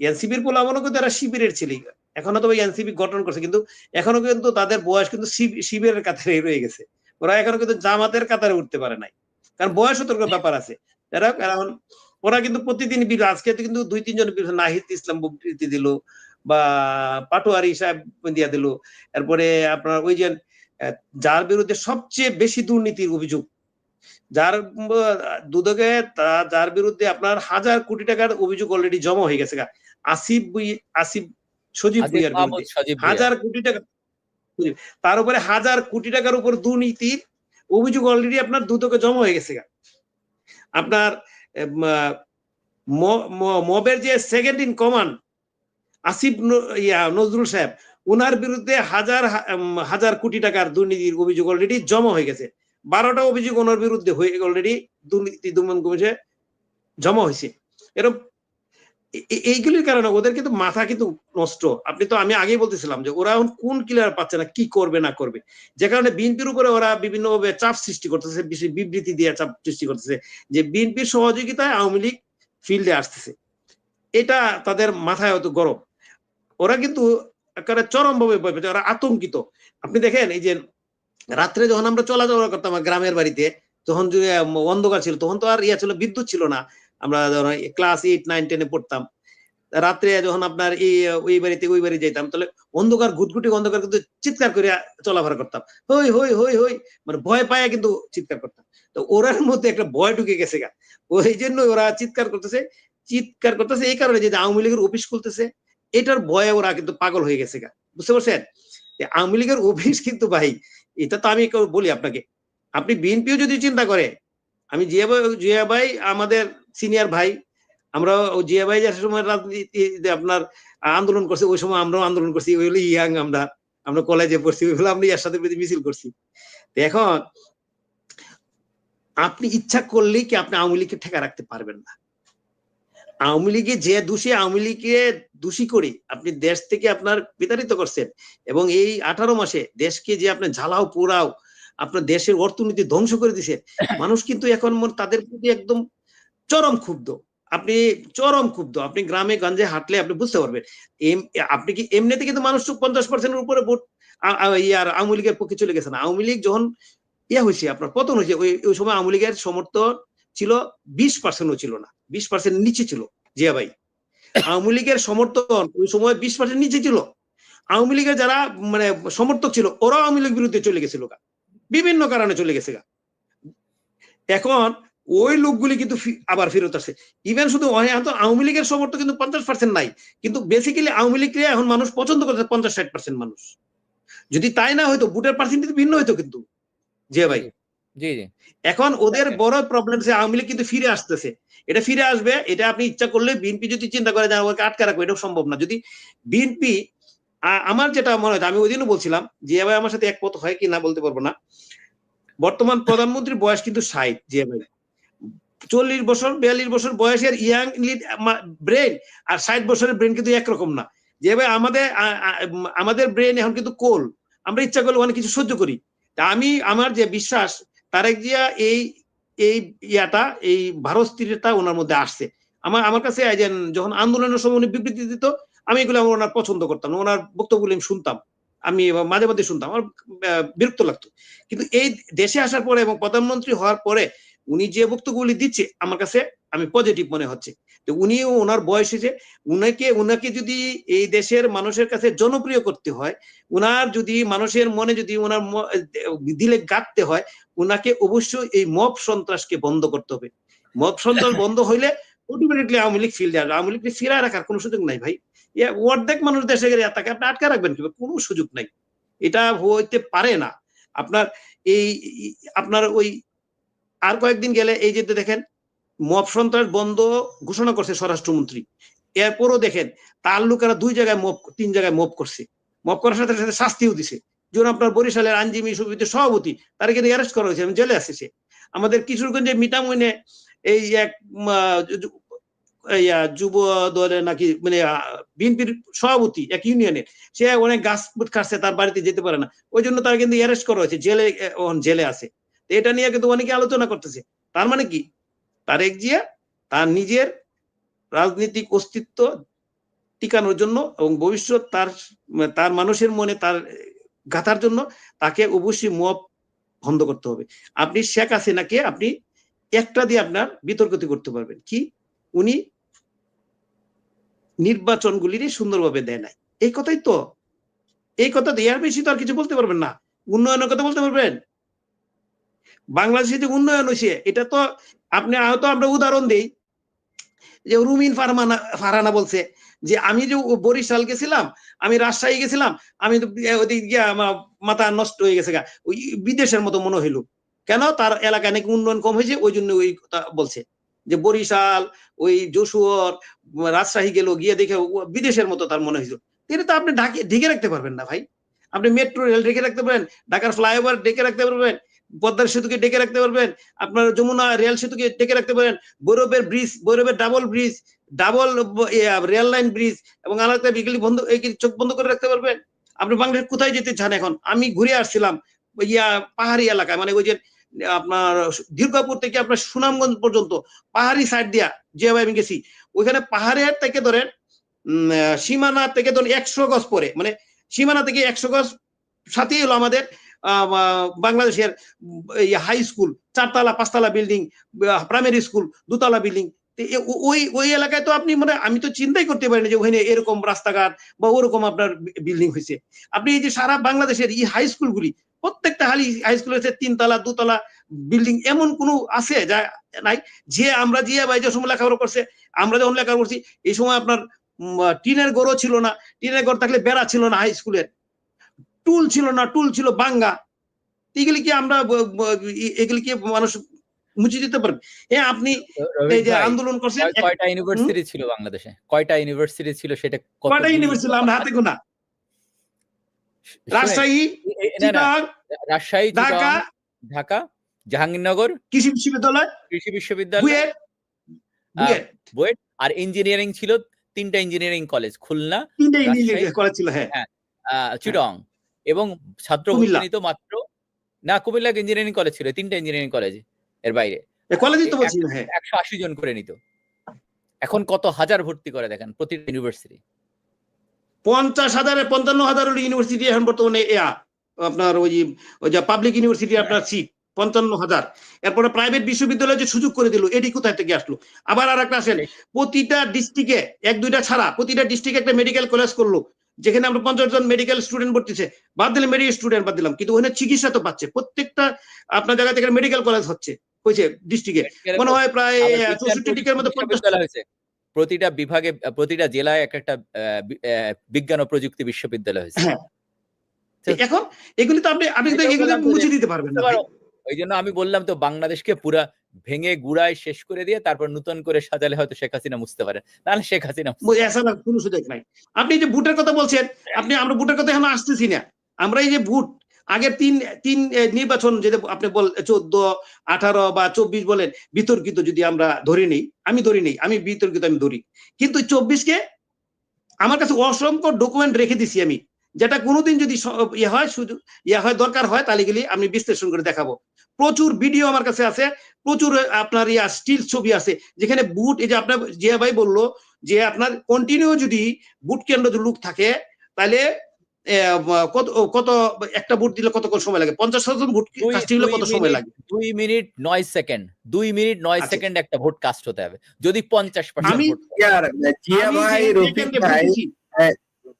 এনসিপির পোলা মনে করতে এরা শিবিরের ছেলে, এখনো তো ওই এনসিপি গঠন করছে, কিন্তু এখনো কিন্তু তাদের বয়স কিন্তু শিবিরের কাতারে রয়ে গেছে। ওরা এখনো কিন্তু জামাতের কাতারে উঠতে পারে নাই, কারণ বয়স সতর্ক ব্যাপার আছে। কারণ ওরা কিন্তু প্রতিদিন, আজকে কিন্তু 2-3 জন নাহিদ ইসলাম বক্তৃতা দিল, বা পাটোয়ারি সাহেব দিয়া দিল। এরপরে আপনার ওই যে যার বিরুদ্ধে সবচেয়ে বেশি দুর্নীতির অভিযোগ, যার দুদকে যার বিরুদ্ধে আপনার 1000 কোটি টাকার অভিযোগ অলরেডি জমা হয়ে গেছে, সজীব ভুইয়ার বিরুদ্ধে 1000 কোটি টাকা, তার উপরে 1000 কোটি টাকার উপর দুর্নীতির অভিযোগ অলরেডি আপনার দুদকে জমা হয়ে গেছে। আপনার মবের যে second in command Asif Nazrul সাহেব, ওনার বিরুদ্ধে হাজার কোটি টাকার দুর্নীতির অভিযোগ অলরেডি জমা হয়ে গেছে। 12টা অভিযোগ ওনার বিরুদ্ধে হয়ে অলরেডি দুর্নীতি দমন কমিশনে জমা হয়েছে। এরকম এইগুলির কারণে ওদের কিন্তু মাথা কিন্তু নষ্ট। আমি আগেই বলতেছিলাম যে ওরা এখন কোন ক্লিয়ার পাচ্ছে না, কি করবে না করবে, যে কারণে বিএনপির উপরে ওরা বিভিন্নভাবে চাপ সৃষ্টি করতেছে, বিবৃতি দিয়ে চাপ সৃষ্টি করতেছে যে বিএনপির সহযোগিতায় আওয়ামী লীগ ফিল্ডে আসতেছে। এটা তাদের মাথায় হয়তো গরম। ওরা কিন্তু একেবারে চরমভাবে ভয় পেয়েছে, ওরা আতঙ্কিত। আপনি দেখেন, এই যে রাত্রে যখন আমরা চলাচল করতাম গ্রামের বাড়িতে, তখন অন্ধকার ছিল, তখন তো আর ছিল, বিদ্যুৎ ছিল না। আমরা যখন ক্লাস 8, 9, 10 পড়তাম, রাত্রে যখন আপনার ওই বাড়িতে ওই বাড়ি যেতাম, তাহলে অন্ধকার, ঘুটঘুটি অন্ধকার, কিন্তু চিৎকার করে চলাফেরা করতাম, হই হই হই হই, মানে ভয় পায় কিন্তু চিৎকার করতাম। তো ওরার মধ্যে একটা ভয় ঢুকে গেছে গা, ওই জন্য ওরা চিৎকার করতেছে এই কারণে যে আওয়ামী লীগের অফিস খুলতেছে, এটার ভয়ে ওরা কিন্তু পাগল হয়ে গেছে গা। বুঝতে পারছেন? আওয়ামী লীগের অফিস কিন্তু ভাই, এটা তো আমি বলি আপনাকে, আপনি বিএনপিও যদি চিন্তা করে, আমি জিয়া ভাই আমাদের সিনিয়র ভাই, আমরা জিয়া ভাই যে সময় রাজনীতি আপনার আন্দোলন করছে, ওই সময় আমরাও আন্দোলন করছি, ওই হলো ইয়াং, আমরা কলেজে পড়ছি, ওইগুলো আমরা এর সাথে মিছিল করছি। এখন আপনি ইচ্ছা করলেই কি আপনি আওয়ামী লীগকে ঠেকা রাখতে পারবেন না। আওয়ামী লীগে যে দোষী, আওয়ামী লীগকে দোষী করে আপনি দেশ থেকে আপনার বিতাড়িত করছেন, এবং এই 18 মাসে দেশকে যে আপনি ঝালাও পোড়াও, আপনার দেশের অর্থনীতি ধ্বংস করে দিয়েছেন, মানুষ কিন্তু এখন তাদের প্রতি একদম চরম ক্ষুব্ধ। আপনি চরম ক্ষুব্ধ, আপনি গ্রামে গঞ্জে হাঁটলে আপনি বুঝতে পারবেন। আপনি কি এমনিতে কিন্তু মানুষ 50%-এর উপরে ভোট ইয়ার আওয়ামী লীগের পক্ষে চলে গেছে না। আওয়ামী লীগ যখন হয়েছে, আপনার পতন হয়েছে, ওই সময় আওয়ামী লীগের সমর্থন ছিল 20%-ও ছিল না, 20% নিচে ছিল জিয়া ভাই। আওয়ামী লীগের সমর্থন ওই সময় 20% নিচে ছিল। আওয়ামী লীগের যারা মানে সমর্থক ছিল, ওরা আওয়ামী লীগ বিরুদ্ধে চলে গেছিল, বিভিন্ন কারণে চলে গেছে। এখন ওই লোকগুলি কিন্তু আবার ফেরত আসে। ইভেন শুধু আওয়ামী লীগের সমর্থক কিন্তু 50% নাই, কিন্তু বেসিক্যালি আওয়ামী লীগকে এখন মানুষ পছন্দ করছে 50-60% মানুষ। যদি তাই না হয়তো ভোটের পার্সেন্টেজ ভিন্ন হইতো কিন্তু, জি ভাই। জি জি। এখন ওদের বড় প্রবলেম যে আওয়ামী লীগ কিন্তু ফিরে আসতেছে, এটা ফিরে আসবে, এটা আপনি ইচ্ছা করলে বিএনপি যদি চিন্তা করে যে ওকে আটকে রাখবো, এটা সম্ভব না। যদি বিএনপি, আমার যেটা মনে হয়, আমি ওই দিনও বলছিলাম, যে ভাই আমার সাথে একমত হয় কি না বলতে পারবো না, বর্তমান প্রধানমন্ত্রীর বয়স কিন্তু 60, জি ভাই। 40 বছর 42 বছর বয়সের ইয়াং ব্রেন আর 60 বছরের ব্রেন কিন্তু একরকম না। যে ভাই আমাদের ব্রেন এখন কিন্তু কোল, আমরা ইচ্ছা করলে অনেক কিছু সহ্য করি। তা আমার যে বিশ্বাস, তারেক জিয়া এই এই ভারত স্থিরতা ওনার মধ্যে আসছে। আমার কাছে যখন আন্দোলনের সময় উনি বিবৃতি দিত, আমি এগুলো ওনার পছন্দ করতাম না, ওনার বক্তব্যগুলো আমি শুনতাম, আমি মাঝে মাঝে শুনতাম, আমার বিরক্ত লাগতো। কিন্তু এই দেশে আসার পরে এবং প্রধানমন্ত্রী হওয়ার পরে উনি যে বক্তব্যগুলি দিচ্ছে, আমার কাছে আমি পজিটিভ মনে হচ্ছে। তো উনিও ওনার বয়স হয়েছে, উনাকে যদি এই দেশের মানুষের কাছে জনপ্রিয় করতে হয়, উনার যদি মানুষের মনে যদি ওনার দিলে গাঁথতে হয়, উনাকে অবশ্যই এই মব সন্ত্রাসকে বন্ধ করতে হবে। মব সন্ত্রাস বন্ধ হইলে অটোমেটিকলি আওয়ামী লীগ ফিরে আসবে। আওয়ামী লীগকে ফিরে রাখার কোনো সুযোগ নাই ভাই। অর্ধেক মানুষ দেশে গেলে তাকে আপনি আটকে রাখবেন কিভাবে? কোনো সুযোগ নাই, এটা হইতে পারে না। আপনার ওই আর কয়েকদিন গেলে এই যে দেখেন মব সন্ত্রাস বন্ধ ঘোষণা করছে স্বরাষ্ট্রমন্ত্রী, এরপরও দেখেন তার লোকেরা 2 জায়গায় মব 3 জায়গায় মব করছে, মব করার সাথে সাথে শাস্তিও দিছে। যেমন আপনার বরিশালের আইনজীবী সমিতির সভাপতি, তারা কিন্তু অ্যারেস্ট করা হয়েছে, জেলে আসছে। আমাদের কিশোরগঞ্জে মিটামইনে এই এক যুব দলের নাকি মানে বিএনপির সভাপতি এক ইউনিয়নের, সে অনেক গাছ কাটছে, তার বাড়িতে যেতে পারে না, ওই জন্য তার কিন্তু অ্যারেস্ট করা হয়েছে, জেলে আছে। এটা নিয়ে কিন্তু অনেকে আলোচনা করতেছে। তার মানে কি, তারেক জিয়া তার নিজের রাজনৈতিক অস্তিত্ব টিকানোর জন্য এবং ভবিষ্যৎ তার মানুষের মনে তার গাঁথার জন্য তাকে অবশ্যই মব বন্ধ করতে হবে। আপনি শেখ হাসিনাকে আপনি একটা দিয়ে আপনার বিতর্কিত করতে পারবেন কি, উনি নির্বাচনগুলিরই সুন্দরভাবে দেয় নাই, এই কথাই তো। এই কথা এর বেশি তো আর কিছু বলতে পারবেন না। উন্নয়নের কথা বলতে পারবেন? বাংলাদেশে যে উন্নয়ন হয়েছে, এটা তো আপনি হয়তো আমরা উদাহরণ দিই, যে রুমিন ফারহানা বলছে যে আমি যে বরিশাল গেছিলাম, আমি রাজশাহী গেছিলাম, আমি ওদিক গিয়ে আমার মাথা নষ্ট হয়ে গেছে, ওই বিদেশের মতো মনে হইলো। কেন? তার এলাকায় নাকি উন্নয়ন কম হয়েছে, ওই জন্য ওই কথা বলছে, যে বরিশাল, ওই যশোর, রাজশাহী গেল, গিয়ে দেখে বিদেশের মতো তার মনে হয়েছিল। এটা তো আপনি ঢেকে রাখতে পারবেন না ভাই। আপনি মেট্রো রেল ঢেকে রাখতে পারেন, ঢাকার ফ্লাইওভার ঢেকে রাখতে পারবেন, পদ্মার সেতুকে ডেকে রাখতে পারবেন, আপনার যমুনা রেল সেতুকে ডেকে রাখতে পারেন, ভৈরবের double bridge, double rail line bridge এবং আলাদা বিকেলি বন্ধ, চোখ বন্ধ করে রাখতে পারবেন। আপনি বাংলাদেশ কোথায় যেতে চান? এখন আমি ঘুরে আসছিলাম পাহাড়ি এলাকায়, মানে ওই যে আপনার দুর্গাপুর থেকে আপনার সুনামগঞ্জ পর্যন্ত পাহাড়ি সাইড দিয়া যেভাবে আমি গেছি, ওইখানে পাহাড়ের থেকে ধরেন সীমানা থেকে ধরেন 100 গজ পরে, মানে সীমানা থেকে 100 গজ সাথেই হলো আমাদের বাংলাদেশের হাই স্কুল, 4 তলা 5 তলা বিল্ডিং, প্রাইমারি স্কুল 2 তলা বিল্ডিং। ওই এলাকায় তো আপনি মানে আমি তো চিন্তাই করতে পারিনি যে ওখানে এরকম রাস্তাঘাট বা ওরকম আপনার বিল্ডিং হয়েছে। আপনি এই যে সারা বাংলাদেশের এই হাই স্কুলগুলি, প্রত্যেকটা হাই স্কুল হচ্ছে 3 তলা 2 তলা বিল্ডিং, এমন কোনো আছে যা নাই? যে আমরা যে সময় লেখাপড়া করছে, আমরা যখন লেখাপড়া করছি এই সময় আপনার টিনের ঘরও ছিল না, টিনের ঘর থাকলে বেড়া ছিল না, হাই স্কুলের টুল ছিল না, টুল ছিল ভাঙ্গা। এগুলি কি আমরা এগুলি কি মানুষ মুছে দিতে পারবে? আপনি এই যে আন্দোলন করছেন, কয়টা ইউনিভার্সিটি ছিল বাংলাদেশে? কয়টা ইউনিভার্সিটি ছিল সেটা কয়টা ইউনিভার্সিটি আমরা হাতে গোনা? রাজশাহী, ঢাকা, জাহাঙ্গীরনগর কৃষি বিশ্ববিদ্যালয়, বুয়েট, আর ইঞ্জিনিয়ারিং ছিল 3টা ইঞ্জিনিয়ারিং কলেজ, খুলনা, 3টে রাজশাহী, ইঞ্জিনিয়ারিং কলেজ ছিল, হ্যাঁ, হ্যাঁ, চিটং, এবং ছাত্র ভর্তি কুমিল্লা, নিত মাত্র, না কুমিল্লা ইঞ্জিনিয়ারিং কলেজ ছিল, 3টা ইঞ্জিনিয়ারিং কলেজ, এর বাইরে কলেজই তো বলছি, হ্যাঁ, 180 জন করে নিত। এখন কত হাজার ভর্তি করে দেখেন প্রতিটা ইউনিভার্সিটি। 50,000 55,000 ইউনিভার্সিটি এখন বর্তমানে আপনার ওই যে পাবলিক ইউনিভার্সিটি আপনার সিট 55,000। এরপরে প্রাইভেট বিশ্ববিদ্যালয়ে যে সুযোগ করে দিল, এটি কোথায় থেকে আসলো? আবার আর একটা আসেন, প্রতিটা ডিস্ট্রিক্টে 1-2টা ছাড়া প্রতিটা ডিস্ট্রিক্টে একটা মেডিকেল কলেজ করলো, যেখানে আমরা 50 জন মেডিকেল স্টুডেন্ট ভর্তিছে, বাদ দিলে মেডিকেল স্টুডেন্ট বাদ দিলাম, কিন্তু ওখানে চিকিৎসা তো পাচ্ছে। প্রত্যেকটা আপনার জায়গা থেকে মেডিকেল কলেজ হচ্ছে ডিস্ট্রিক্টে, মনে হয় প্রায় 64 ডিগ্রির মধ্যে 50 হয়েছে। প্রতিটা বিভাগে, প্রতিটা জেলায় একটা বিজ্ঞান ও প্রযুক্তি বিশ্ববিদ্যালয় হয়েছে। এখন এগুলি তো আপনি এগুলি মুছে দিতে পারবেন না। ওই জন্য আমি বললাম তো, বাংলাদেশকে পুরা ভেঙে গুড়ায় শেষ করে দিয়ে তারপর নতুন করে সাজালে হয়তো শেখ হাসিনা মুছতে পারে, নাহলে শেখ হাসিনা কোনো সুযোগ নাই। আপনি যে ভোটের কথা বলছেন, আমরা ভোটের কথা এখন আসতেছি না। আমরা এই যে ভোট আগের তিন নির্বাচন যেটা আপনি 14, 18 বা 24 বলেন বিতর্কিত, যদি আমরা ধরে নেই, আমি বিতর্কিত আমি ধরি, কিন্তু 24কে আমার কাছে অসংখ্য ডকুমেন্ট রেখে দিছি আমি, যেটা কোনোদিন যদি দরকার হয় তাহলে গেলে আমি বিশ্লেষণ করে দেখাবো। প্রচুর ভিডিও আমার কাছে আছে, প্রচুর আপনার স্টিল ছবি আছে, যেখানে বুট, এই যে আপনার জিয়া ভাই বললো যে আপনার কন্টিনিউ যদি বুট কেন্দ্র লুক থাকে, তাহলে কত একটা বুট দিলে কতক্ষণ সময় লাগে? 50 জন বুট কাস্ট হলে কত সময় লাগে? 2 মিনিট 9 সেকেন্ড, 2 মিনিট 9 সেকেন্ড একটা ভোট কাস্ট হতে হবে, যদি 50%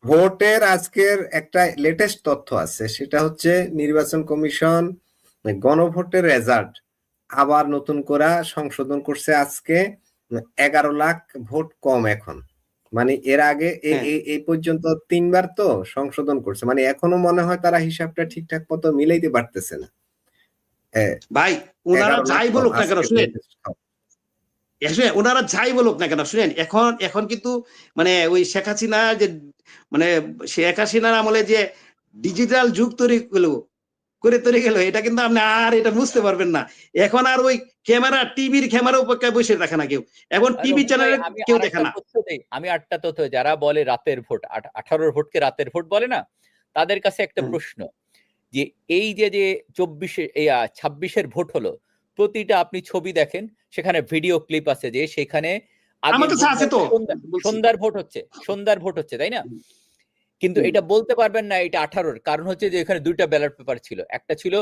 ভোটের আজকের একটা লেটেস্ট তথ্য আছে, সেটা হচ্ছে নির্বাচন কমিশন গণভোটের রেজাল্ট আবার নতুন করে সংশোধন করছে আজকে। 11 লাখ ভোট কম এখন, মানে এর আগে এই পর্যন্ত 3 বার তো সংশোধন করছে, মানে এখনো মনে হয় তারা হিসাবটা ঠিকঠাক মতো মিলাইতে পারতেছে না। ভাই ওনারা যাই বলুক না কেন, শুনেন, ওনারা যাই বলুক না কেন, শুনেন, এখন কিন্তু মানে ওই শেখ হাসিনা যে, মানে শেখ হাসিনার আমলে যে ডিজিটাল যুগ তৈরি গেল, এটা কিন্তু আপনি আর এটা বুঝতে পারবেন না। এখন আর ওই ক্যামেরা, টিভির ক্যামেরা উপেক্ষায় বসে দেখে না কেউ, এখন টিভি চ্যানেলে কেউ দেখে না। আমি 8টা তথ্য, যারা বলে রাতের ভোট, 18 ভোটকে রাতের ভোট বলে না, তাদের কাছে একটা প্রশ্ন, যে এই যে 26-এর ভোট হলো, প্রতিটা আপনি ছবি দেখেন, সেখানে ভিডিও ক্লিপ আছে, যে সেখানে সন্ধ্যার ভোট হচ্ছে, তাই না? কিন্তু এটা বলতে পারবেন না এটা 18-র, কারণ হচ্ছে যে এখানে 2টা ব্যালট পেপার ছিল, একটা ছিল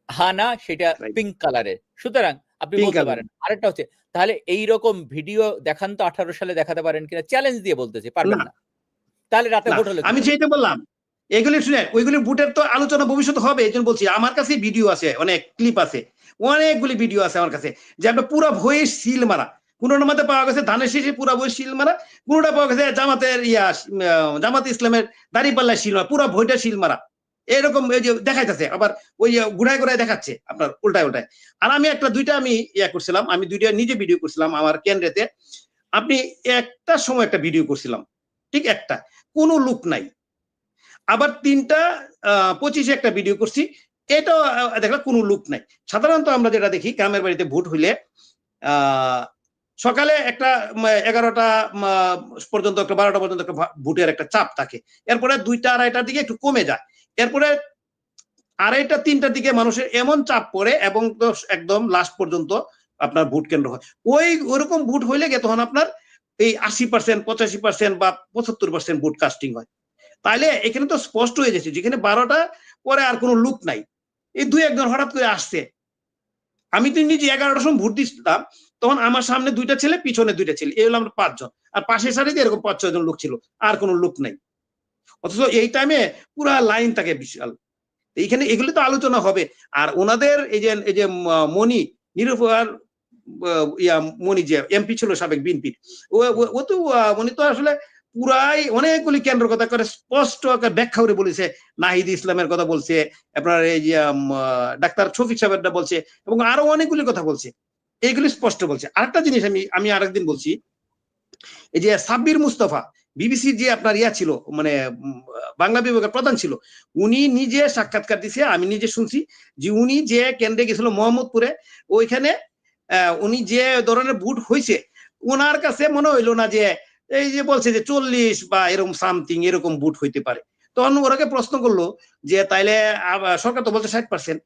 হানা, সেটা পিঙ্ক কালারের, সুতরাং আপনি বলতে পারেন। আরেকটা হচ্ছে, তাহলে এইরকম ভিডিও দেখান তো 18 সালে দেখাতে পারেন কিনা, চ্যালেঞ্জ দিয়ে বলতেছে পারবেন না, তাহলে রাতে ভোট হলো। আমি যেটা বললাম, এগুলি শুনে ওইগুলি ভোটের তো আলোচনা ভবিষ্যৎ হবে, এই জন্য বলছি। আমার কাছে ভিডিও আছে, অনেক ক্লিপ আছে, অনেকগুলি ভিডিও আছে আমার কাছে, যে আপনার পুরো ভয়ে সিল মারা, কোনোটার মধ্যে পাওয়া গেছে ধানের শীষে পুরো বই শিল মারা, কোনোটা পাওয়া গেছে জামাত ইসলামের দাঁড়িপাল্লায় শিল মারা, পুরো বইটা শিল মারা, এরকম দেখাইতেছে। আবার ওই ঘুরায় ঘুরায় দেখাচ্ছে আপনার উল্টায়। আর আমি 2টা আমি করছিলাম, আমি 2টা নিজে ভিডিও করছিলাম আমার কেন্দ্রেতে। আপনি একটা সময় একটা ভিডিও করছিলাম, ঠিক একটা, কোনো লুক নাই। আবার 3টা 25-এ একটা ভিডিও করছি, এটাও দেখলাম কোনো লুক নাই। সাধারণত আমরা যেটা দেখি, গ্রামের বাড়িতে ভোট হইলে সকালে একটা 11টা পর্যন্ত, একটা 12টা পর্যন্ত একটা ভোটের একটা চাপ থাকে, এরপরে 2টা 2:30টার দিকে একটু কমে যায়, এরপরে 2:30টা 3টার দিকে মানুষের এমন চাপ পড়ে, এবং একদম লাস্ট পর্যন্ত আপনার ভোট কেন্দ্র হয়। ওইরকম ভোট হইলে তখন আপনার এই 80%, 85% বা 75% ভোট কাস্টিং হয়। তাইলে এখানে তো স্পষ্ট হয়ে যাচ্ছে, যেখানে 12টা পরে আর কোনো লুক নাই, এই 2-1 হঠাৎ করে আসছে। আমি তো নিজে 11টার সময় ভোট দিচ্ছিলাম, তখন আমার সামনে 2টা ছেলে, পিছনে 2টা ছেলে, এই হলো আমরা 5 জন, আর পাশের সারিতে এরকম 5-6 জন লোক ছিল, আর কোনো লোক নাই। অথচ এই টাইমে পুরা লাইন থাকে বিশাল। এইখানে এগুলি তো আলোচনা হবে। আর ওনাদের এই যে মনি, নিরুপমার মনি যে এমপি ছিল সাবেক বিএনপির, ও তো মনি তো আসলে পুরাই অনেকগুলি কেন্দ্র কথা করে স্পষ্ট ব্যাখ্যা করে বলেছে, নাহিদ ইসলামের কথা বলছে, আপনার এই যে ডাক্তার শফিক সাহেবটা বলছে, এবং আরো অনেকগুলি কথা বলছে, এইগুলি স্পষ্ট বলছে। আরেকটা জিনিস আমি আরেকদিন বলছি, এই যে সাব্বির মুস্তফা, বিবিসির যে আপনার ছিল, মানে বাংলা বিভাগের প্রধান ছিল, উনি নিজে সাক্ষাৎকার দিছে, আমি নিজে শুনছি, যে উনি যে কেন্দ্রে গেছিল মোহাম্মদপুরে, ওইখানে উনি যে ধরনের ভোট হয়েছে, ওনার কাছে মনে হইলো না যে এই যে বলছে যে 40 বা এরকম সামথিং এরকম বুট হইতে পারে। তখন ওরাকে প্রশ্ন করলো যে তাইলে সরকার তো বলছে 60%,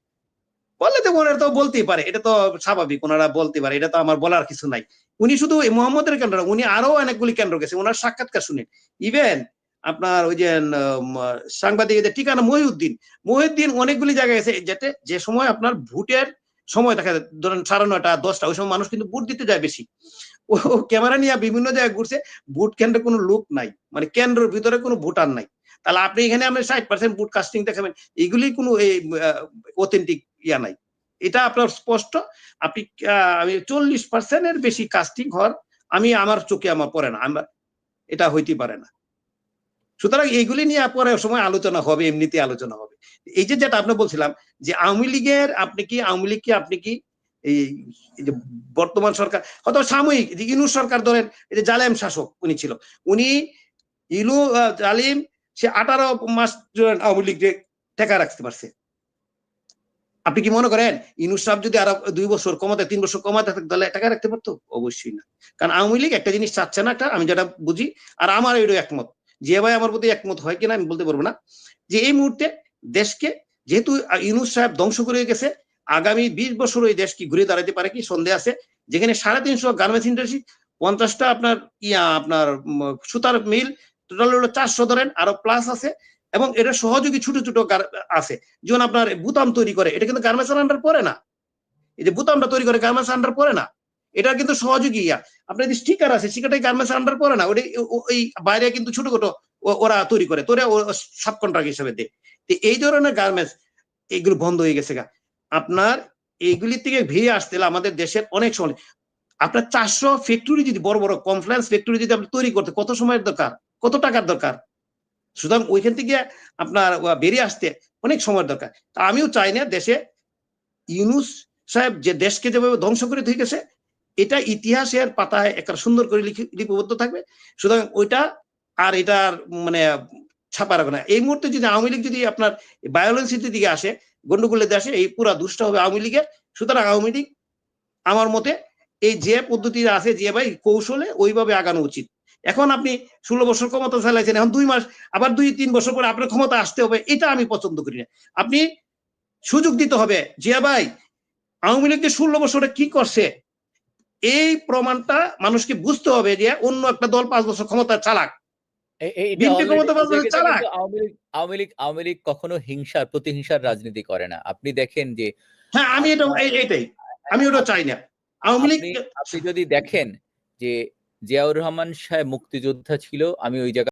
বললে তো ওনারা তো বলতেই পারে, এটা তো স্বাভাবিক, ওনারা বলতে পারে, এটা তো আমার বলার কিছু নাই। উনি শুধু মোহাম্মদের কেন্দ্র না, উনি আরো অনেকগুলি কেন্দ্র গেছে, ওনার সাক্ষাৎকার শুনেন। ইভেন আপনার ওই যে সাংবাদিকদের ঠিকানা মহিউদ্দিন অনেকগুলি জায়গায় গেছে, যেতে যে সময় আপনার ভোটের সময় দেখা যায়, ধরেন 9:30 10টা, ওই সময় মানুষ কিন্তু ভোট দিতে যায় বেশি। ও ক্যামেরা নিয়ে বিভিন্ন জায়গায় ঘুরছে, ভোট কেন্দ্রে কোনো লোক নাই, মানে কেন্দ্রের ভিতরে কোনো ভোটার নাই। তাহলে আপনি এখানে আপনি 60% ভোট কাস্টিং দেখাবেন, এগুলি কোনো অথেন্টিক ইয়া নাই। এটা আপনার স্পষ্ট। আপনি 40% এর বেশি কাস্টিং হওয়ার আমি আমার চোখে আমার পড়ে না, এটা হইতে পারে না। সুতরাং এইগুলি নিয়ে পরে সময় আলোচনা হবে, এমনিতে আলোচনা হবে। এই যে যেটা আপনি বলছিলাম যে আওয়ামী লীগের আপনি কি এই যে বর্তমান সরকার হয়তো সাময়িক, যে ইউনূস সরকার ধরেন, এই যে জালেম শাসক উনি ছিল, উনি জালিম, সে 18 মাস আওয়ামী লীগ টেকা রাখতে পারছে। আপনি কি মনে করেন ইউনূস সাহেব যদি আরো 2 বছর কমাতে 3 বছর কমাতে তাহলে টাকা রাখতে পারতো? অবশ্যই না। কারণ আওয়ামী লীগ একটা জিনিস চাচ্ছে না, একটা আমি যেটা বুঝি, আর আমার এটা একমত, যে ভাই আমার প্রতি একমত হয় কিনা আমি বলতে পারবো না, যে এই মুহূর্তে দেশকে যেহেতু ইউনূস সাহেব ধ্বংস করে গেছে, আগামী 20 বছর ওই দেশ কি ঘুরে দাঁড়াতে পারে কি সন্দেহ আছে। যেখানে 350 গার্মেন্টস ইন্ডাস্ট্রি, 50টা আপনার সুতার মিল, টোটাল হলো 400 ধরেন, আরো প্লাস আছে, এবং এটা সহযোগী ছোট ছোট আছে, যেমন আপনার বুতাম তৈরি করে, এটা কিন্তু গার্মেন্টস আন্ডার পড়ে না। এই যে বুতামটা তৈরি করে গার্মেন্টস আন্ডার পড়ে না, এটা কিন্তু সহযোগী ইয়া। আপনার যে স্টিকার আছে, স্টিকারটা গার্মেন্টস আন্ডার পড়ে না, ওই বাইরে কিন্তু ছোট ছোট ওরা তৈরি করে, তোরা সাব কন্ট্রাক্ট হিসেবে দেয়। তো এই ধরনের গার্মেন্টস এগুলো বন্ধ হয়ে গেছে গা। আপনার এইগুলি থেকে ভিড়ে আসতে আমাদের দেশের অনেক সময়, আপনার 400 ফ্যাক্টরি যদি বড় বড় কমপ্লেন্স ফ্যাক্টরি যদি আপনি তৈরি করতে কত সময়ের দরকার, কত টাকার দরকার? সুতরাং ওইখান থেকে আপনার বেরিয়ে আসতে অনেক সময়ের দরকার। তা আমিও চাই না দেশে ইউনূস সাহেব যে দেশকে যেভাবে ধ্বংস করে দিয়ে গেছে, এটা ইতিহাসের পাতায় একটা সুন্দর করে লিপিবদ্ধ থাকবে। সুতরাং ওইটা আর এটার মানে ছাপা রাখবে না। এই মুহূর্তে যদি আওয়ামী লীগ যদি আপনার ভায়োলেন্সের দিকে আসে, গন্ডগোলের দেশে, এই পুরা দুষ্টা হবে আওয়ামী লীগের। সুতরাং আওয়ামী লীগ আমার মতে এই যে পদ্ধতি আছে, যে ভাই কৌশলে ওইভাবে আগানো উচিত। এখন আপনি 16 বছর ক্ষমতা চালাইছেন, এখন 2 মাস আবার 2-3 বছর পরে আপনার ক্ষমতা আসতে হবে, এটা আমি পছন্দ করি না। আপনি সুযোগ দিতে হবে, জিয়া ভাই আওয়ামী লীগ 16 বছরে কি করছে, এই প্রমাণটা মানুষকে বুঝতে হবে, যে অন্য একটা দল 5 বছর ক্ষমতা চালাক, বিএনপি ক্ষমতা 5 বছর চালাক। আওয়ামী লীগ কখনো প্রতিহিংসার রাজনীতি করে না। আপনি দেখেন যে হ্যাঁ, আমি এটাই আমি ওটা চাই না। আওয়ামী লীগ আপনি যদি দেখেন যে জিয়াউর রহমান সাহেব মুক্তিযোদ্ধা ছিল, আমি ওই জায়গায়